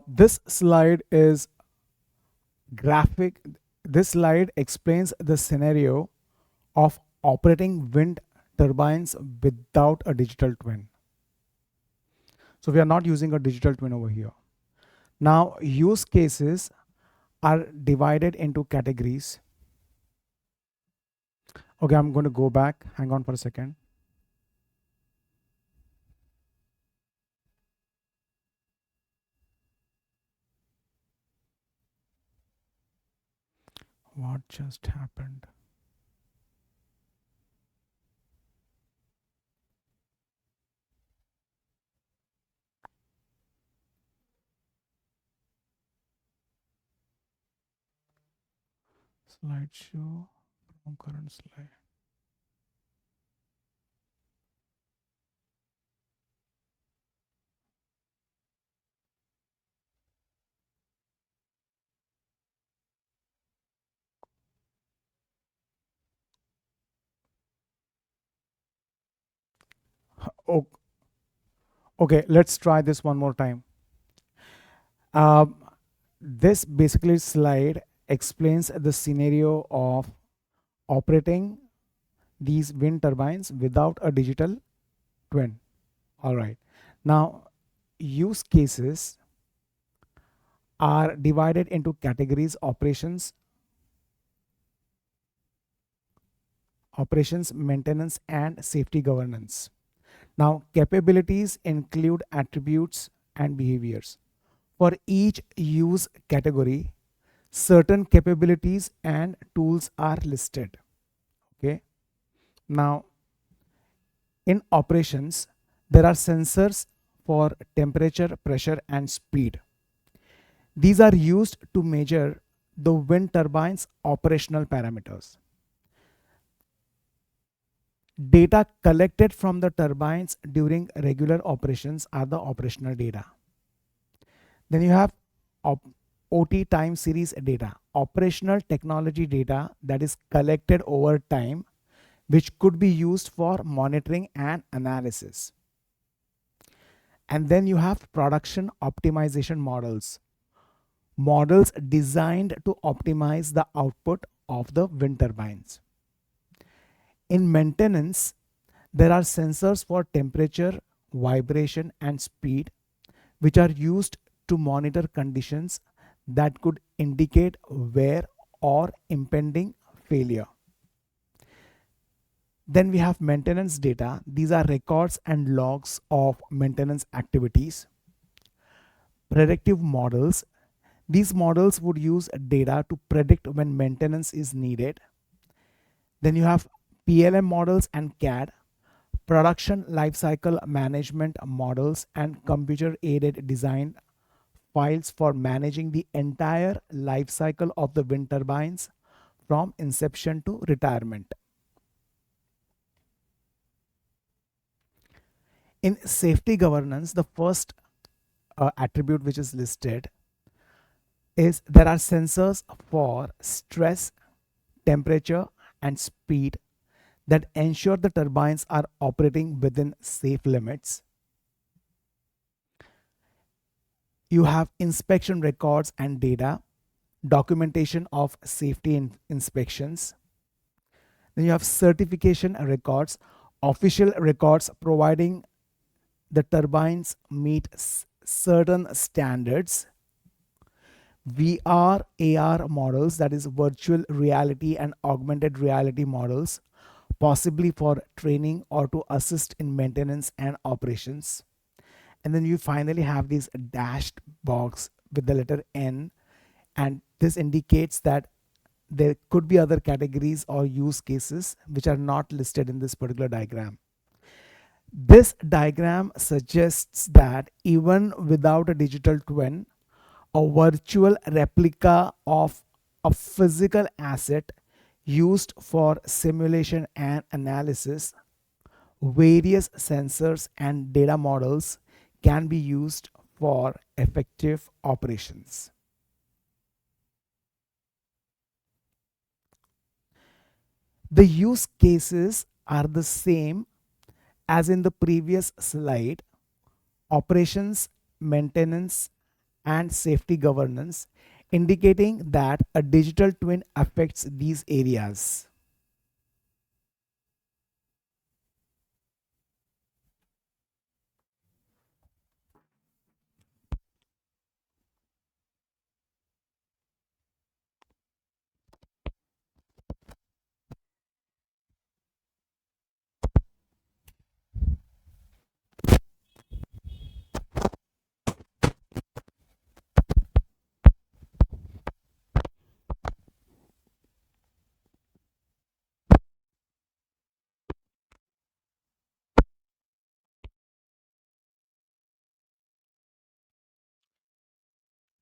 This slide is graphic. This slide explains the scenario of operating wind turbines without a digital twin. So we are not using a digital twin over here. Now, use cases are divided into categories. Okay, I'm going to go back. Hang on for a second. What just happened? Slideshow from current slide. Oh, okay, let's try this one more time. Um, this basically slide explains the scenario of operating these wind turbines without a digital twin. All right. Now, use cases are divided into categories: operations, maintenance, and safety governance. Now, capabilities include attributes and behaviors. For each use category, certain capabilities and tools are listed. Okay. Now, in operations, there are sensors for temperature, pressure, and speed. These are used to measure the wind turbine's operational parameters. Data collected from the turbines during regular operations are the operational data. Then you have OT time series data, operational technology data that is collected over time, which could be used for monitoring and analysis. And then you have production optimization models, models designed to optimize the output of the wind turbines. In maintenance, there are sensors for temperature, vibration, and speed, which are used to monitor conditions that could indicate wear or impending failure. Then we have maintenance data. These are records and logs of maintenance activities. Predictive models. These models would use data to predict when maintenance is needed. Then you have PLM models and CAD, production lifecycle management models, and computer aided design files for managing the entire life cycle of the wind turbines from inception to retirement. In safety governance, the first attribute which is listed is there are sensors for stress, temperature, and speed that ensure the turbines are operating within safe limits. You have inspection records and data, documentation of safety inspections. Then you have certification records, official records providing the turbines meet certain standards. VR, AR models, that is virtual reality and augmented reality models, possibly for training or to assist in maintenance and operations. And then you finally have this dashed box with the letter N, and this indicates that there could be other categories or use cases which are not listed in this particular diagram. This diagram suggests that even without a digital twin, a virtual replica of a physical asset used for simulation and analysis, various sensors and data models can be used for effective operations. The use cases are the same As in the previous slide, operations, maintenance, and safety governance, indicating that a digital twin affects these areas.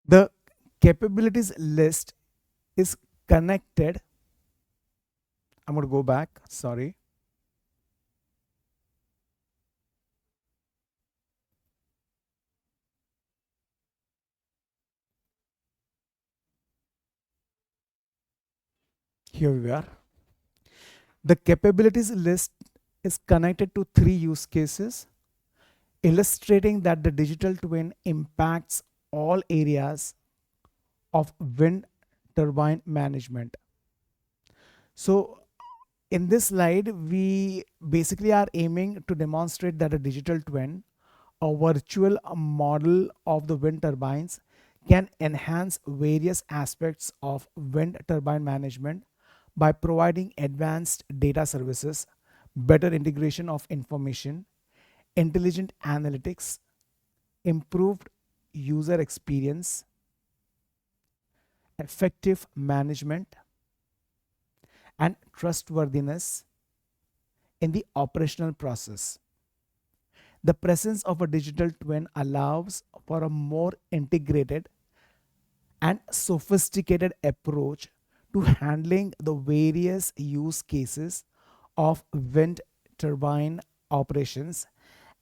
The capabilities list is connected. I'm going to go back. Sorry. Here we are. The capabilities list is connected to three use cases, illustrating that the digital twin impacts all areas of wind turbine management. So, in this slide, we basically are aiming to demonstrate that a digital twin, a virtual model of the wind turbines, can enhance various aspects of wind turbine management by providing advanced data services, better integration of information, intelligent analytics, improved user experience, effective management, and trustworthiness in the operational process. The presence of a digital twin allows for a more integrated and sophisticated approach to handling the various use cases of wind turbine operations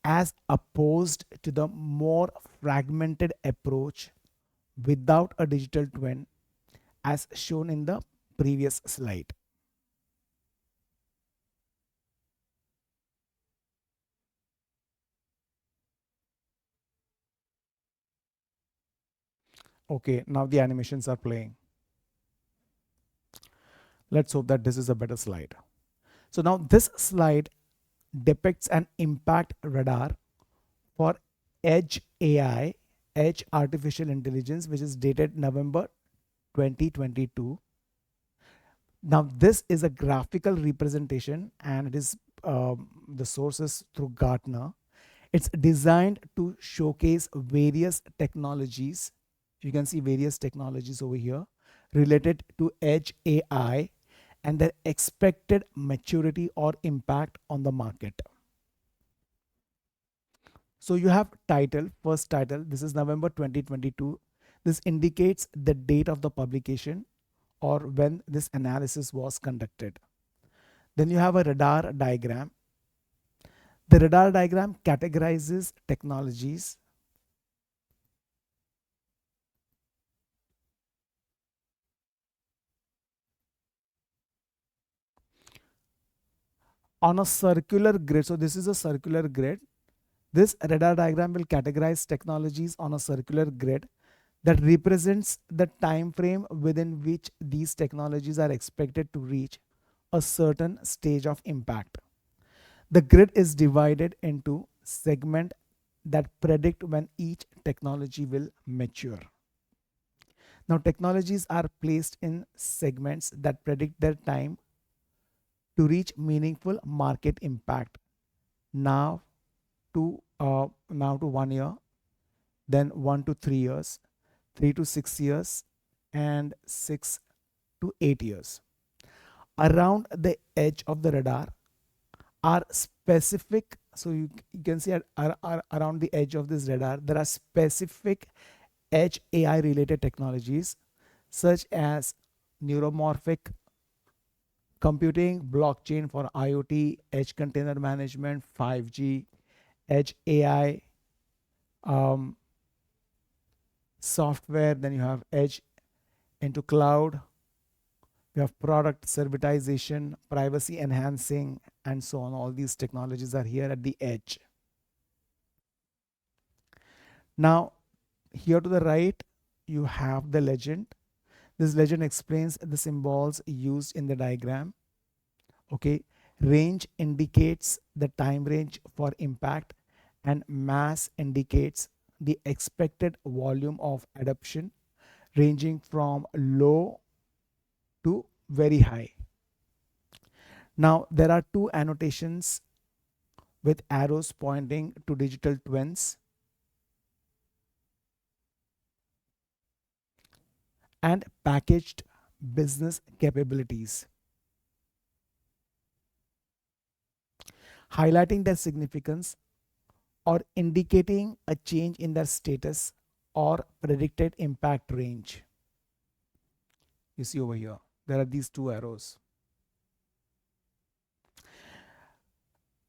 as opposed to the more fragmented approach without a digital twin as shown in the previous slide. Okay, now the animations are playing. Let's hope that this is a better slide. So now this slide depicts an impact radar for Edge AI, Edge Artificial Intelligence, which is dated November 2022. Now, this is a graphical representation and it is the sources through Gartner. It's designed to showcase various technologies. You can see various technologies over here related to Edge AI and their expected maturity or impact on the market. So you have title, first title, this is November 2022. This indicates the date of the publication or when this analysis was conducted. Then you have a radar diagram. The radar diagram categorizes technologies on a circular grid. So this is a circular grid. This radar diagram will categorize technologies on a circular grid that represents the time frame within which these technologies are expected to reach a certain stage of impact. The grid is divided into segments that predict when each technology will mature. Now, technologies are placed in segments that predict their time to reach meaningful market impact. Now to 1 year, then 1 to 3 years, 3 to 6 years, and 6 to 8 years. Around the edge of the radar are specific. So you can see around the edge of this radar, there are specific edge AI related technologies such as neuromorphic computing, blockchain for IoT, edge container management, 5G, edge AI, um, software. Then you have edge into cloud. You have product servitization, privacy enhancing, and so on. All these technologies are here at the edge. Now, here to the right, you have the legend. This legend explains the symbols used in the diagram. Okay, range indicates the time range for impact, and mass indicates the expected volume of adoption ranging from low to very high. Now, there are two annotations with arrows pointing to digital twins and packaged business capabilities, highlighting their significance or indicating a change in their status or predicted impact range. You see over here, there are these two arrows.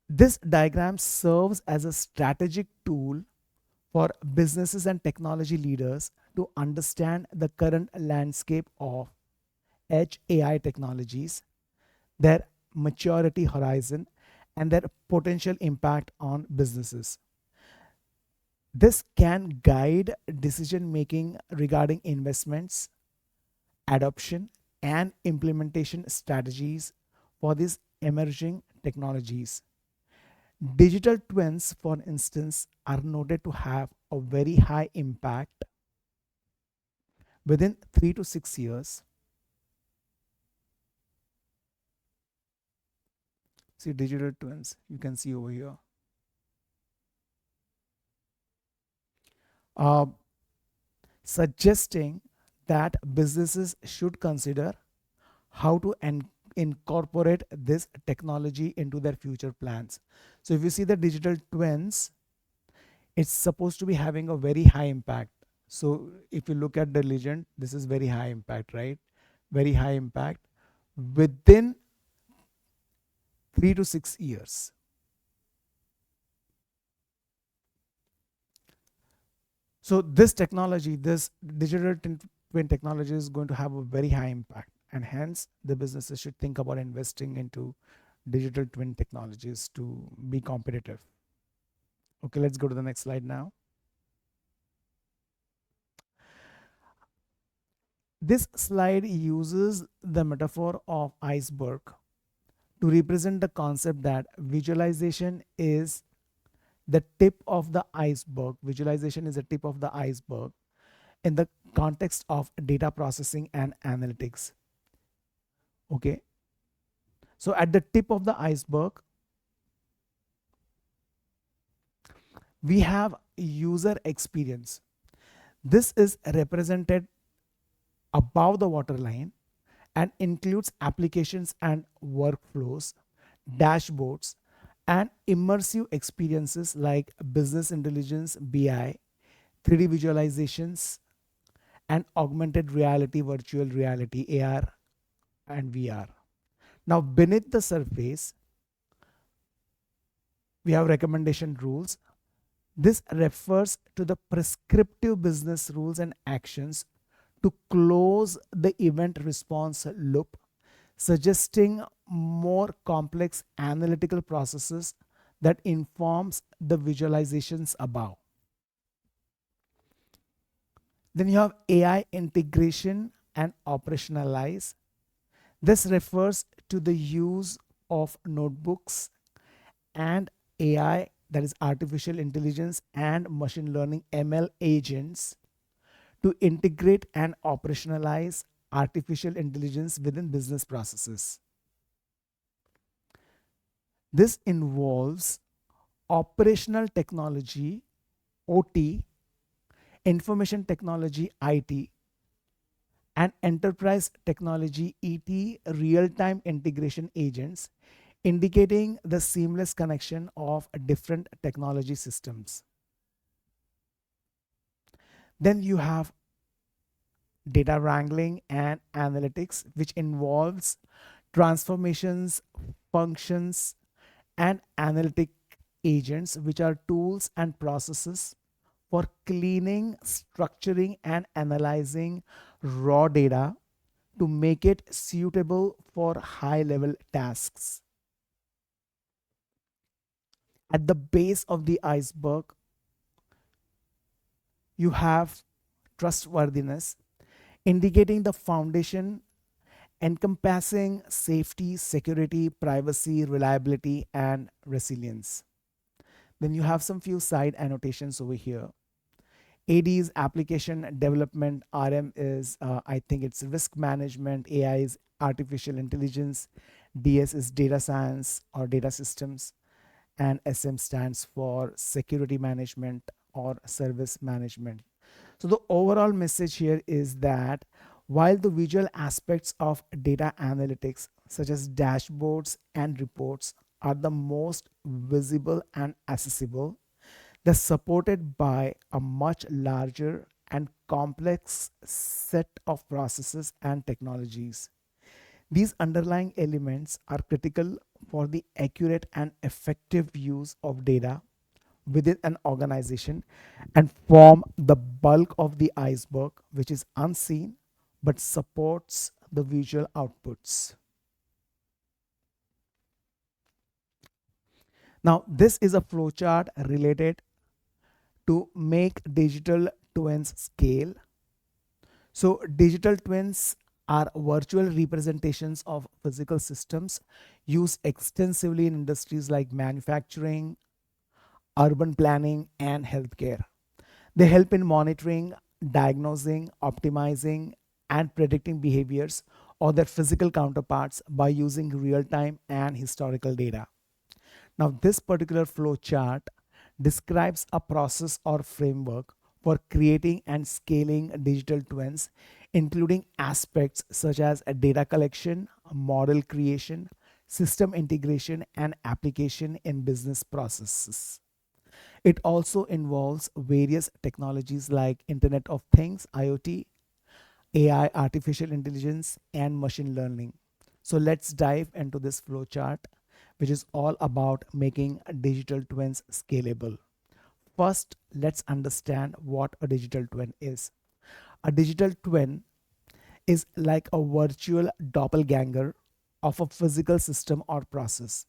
This diagram serves as a strategic tool for businesses and technology leaders to understand the current landscape of edge AI technologies, their maturity horizon, and their potential impact on businesses. This can guide decision making regarding investments, adoption, and implementation strategies for these emerging technologies. Digital twins, for instance, are noted to have a very high impact within 3 to 6 years. See, digital twins, you can see over here. Uh, Suggesting that businesses should consider how to incorporate this technology into their future plans. So, if you see the digital twins, it's supposed to be having a very high impact. So, if you look at the legend, this is very high impact, right? Very high impact within 3 to 6 years. So this technology, this digital twin technology is going to have a very high impact, and hence the businesses should think about investing into digital twin technologies to be competitive. Okay, let's go to the next slide now. This slide uses the metaphor of iceberg to represent the concept that visualization is the tip of the iceberg. Visualization is the tip of the iceberg in the context of data processing and analytics. Okay, so at the tip of the iceberg, we have user experience. This is represented above the waterline and includes applications and workflows, dashboards, and immersive experiences like business intelligence, BI, 3D visualizations, and augmented reality, virtual reality, AR, and VR. Now, beneath the surface, we have recommendation rules. This refers to the prescriptive business rules and actions to close the event response loop, suggesting more complex analytical processes that informs the visualizations above. Then you have AI integration and operationalize. This refers to the use of notebooks and AI, that is artificial intelligence and machine learning ML agents, to integrate and operationalize artificial intelligence within business processes. This involves operational technology, OT, information technology, IT, and enterprise technology, ET, real time integration agents, indicating the seamless connection of different technology systems. Then you have data wrangling and analytics, which involves transformations, functions, and analytic agents, which are tools and processes for cleaning, structuring, and analyzing raw data to make it suitable for high level tasks. At the base of the iceberg, you have trustworthiness, indicating the foundation encompassing safety, security, privacy, reliability, and resilience. Then you have some few side annotations over here. AD is application development, RM is, I think it's risk management, AI is artificial intelligence, DS is data science or data systems, and SM stands for security management or service management. So, the overall message here is that while the visual aspects of data analytics, such as dashboards and reports, are the most visible and accessible, they're supported by a much larger and complex set of processes and technologies. These underlying elements are critical for the accurate and effective use of data within an organization and form the bulk of the iceberg, which is unseen but supports the visual outputs. Now, this is a flowchart related to make digital twins scale. So, digital twins are virtual representations of physical systems used extensively in industries like manufacturing, urban planning, and healthcare. They help in monitoring, diagnosing, optimizing, and predicting behaviors of their physical counterparts by using real time and historical data. Now, this particular flow chart describes a process or framework for creating and scaling digital twins, including aspects such as a data collection, model creation, system integration, and application in business processes. It also involves various technologies like Internet of Things, IoT, AI, artificial intelligence, and machine learning. So let's dive into this flowchart, which is all about making digital twins scalable. First, let's understand what a digital twin is. A digital twin is like a virtual doppelganger of a physical system or process.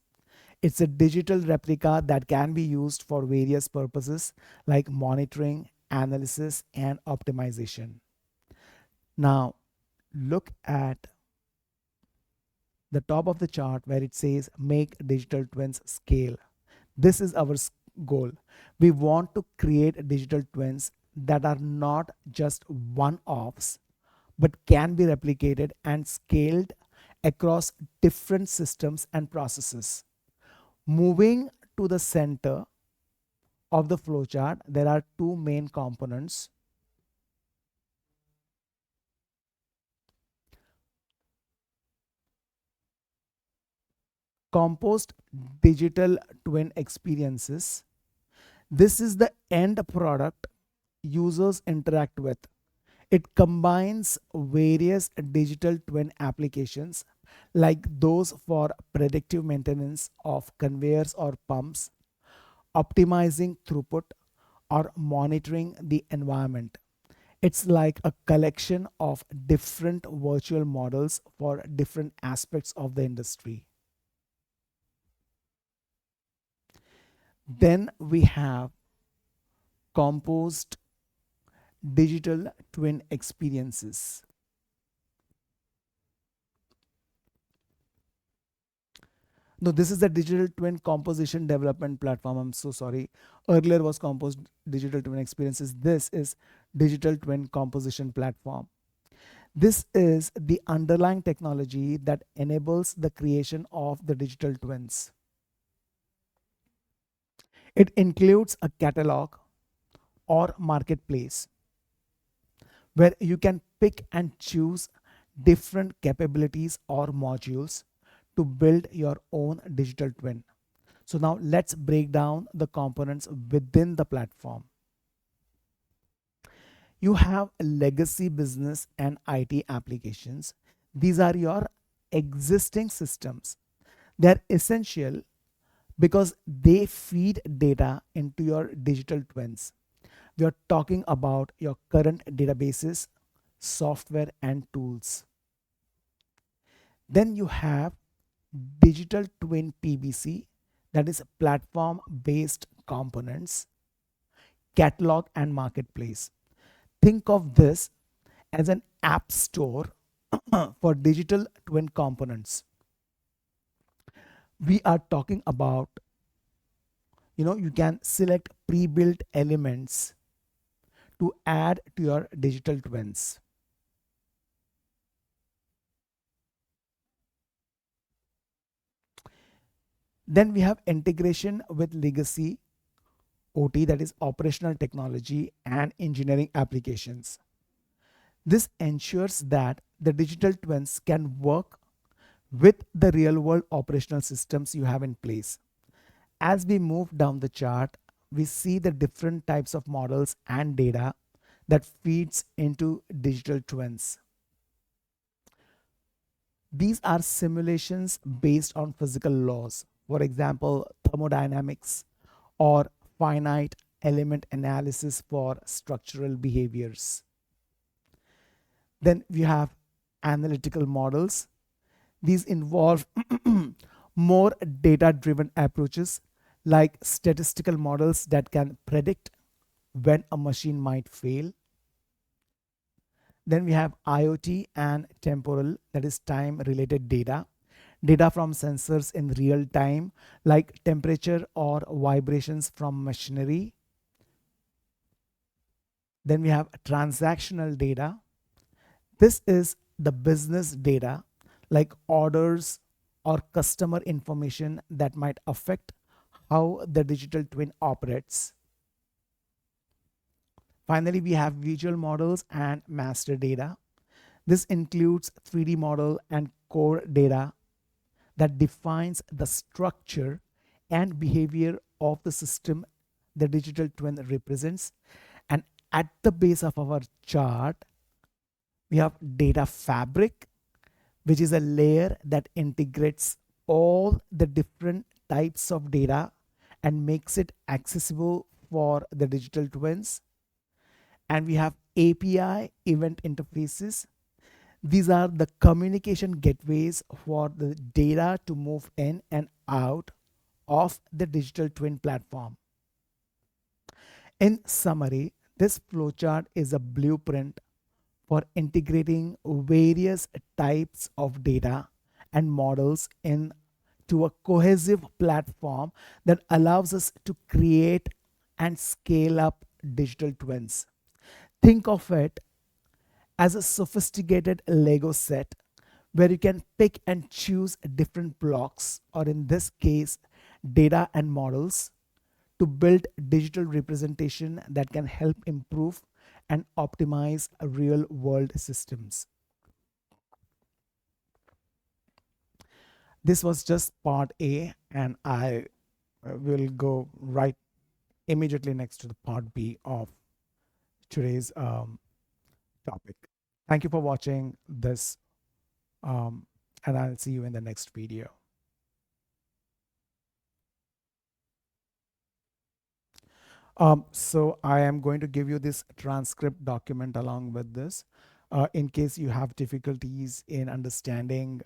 It's a digital replica that can be used for various purposes like monitoring, analysis, and optimization. Now, look at the top of the chart where it says make digital twins scale. This is our goal. We want to create digital twins that are not just one offs but can be replicated and scaled across different systems and processes. Moving to the center of the flowchart, there are two main components: composed digital twin experiences. This is the end product users interact with. It combines various digital twin applications like those for predictive maintenance of conveyors or pumps, optimizing throughput, or monitoring the environment. It's like a collection of different virtual models for different aspects of the industry. Then we have composed digital twin experiences. No, this is the digital twin composition development platform. I'm so sorry. Earlier was composed digital twin experiences. This is digital twin composition platform. This is the underlying technology that enables the creation of the digital twins. It includes a catalog or marketplace where you can pick and choose different capabilities or modules to build your own digital twin. So now let's break down the components within the platform. You have legacy business and IT applications. These are your existing systems. They're essential because they feed data into your digital twins. We are talking about your current databases, software, and tools. Then you have digital twin PBC. that is platform based components, catalog, and marketplace. Think of this as an app store for digital twin components. We are talking about, you can select pre-built elements to add to your digital twins. Then we have integration with legacy OT, that is operational technology and engineering applications. This ensures that the digital twins can work with the real world operational systems you have in place. As we move down the chart, we see the different types of models and data that feeds into digital twins. These are simulations based on physical laws, for example, thermodynamics or finite element analysis for structural behaviors. Then we have analytical models. These involve more data driven approaches like statistical models that can predict when a machine might fail. Then we have IoT and temporal, that is time related data. Data from sensors in real time, like temperature or vibrations from machinery. Then we have transactional data. This is the business data, like orders or customer information that might affect how the digital twin operates. Finally, we have visual models and master data. This includes 3D model and core data that defines the structure and behavior of the system the digital twin represents. And at the base of our chart, we have data fabric, which is a layer that integrates all the different types of data and makes it accessible for the digital twins. And we have API event interfaces. These are the communication gateways for the data to move in and out of the digital twin platform. In summary, this flowchart is a blueprint for integrating various types of data and models into a cohesive platform that allows us to create and scale up digital twins. Think of it as a sophisticated Lego set where you can pick and choose different blocks, or in this case, data and models, to build digital representation that can help improve and optimize real world systems. This was just part A, and I will go right immediately next to the part B of today's topic. Thank you for watching this, and I'll see you in the next video. So I am going to give you this transcript document along with this. In case you have difficulties in understanding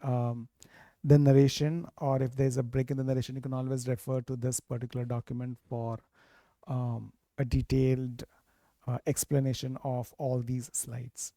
the narration, or if there's a break in the narration, you can always refer to this particular document for a detailed explanation of all these slides.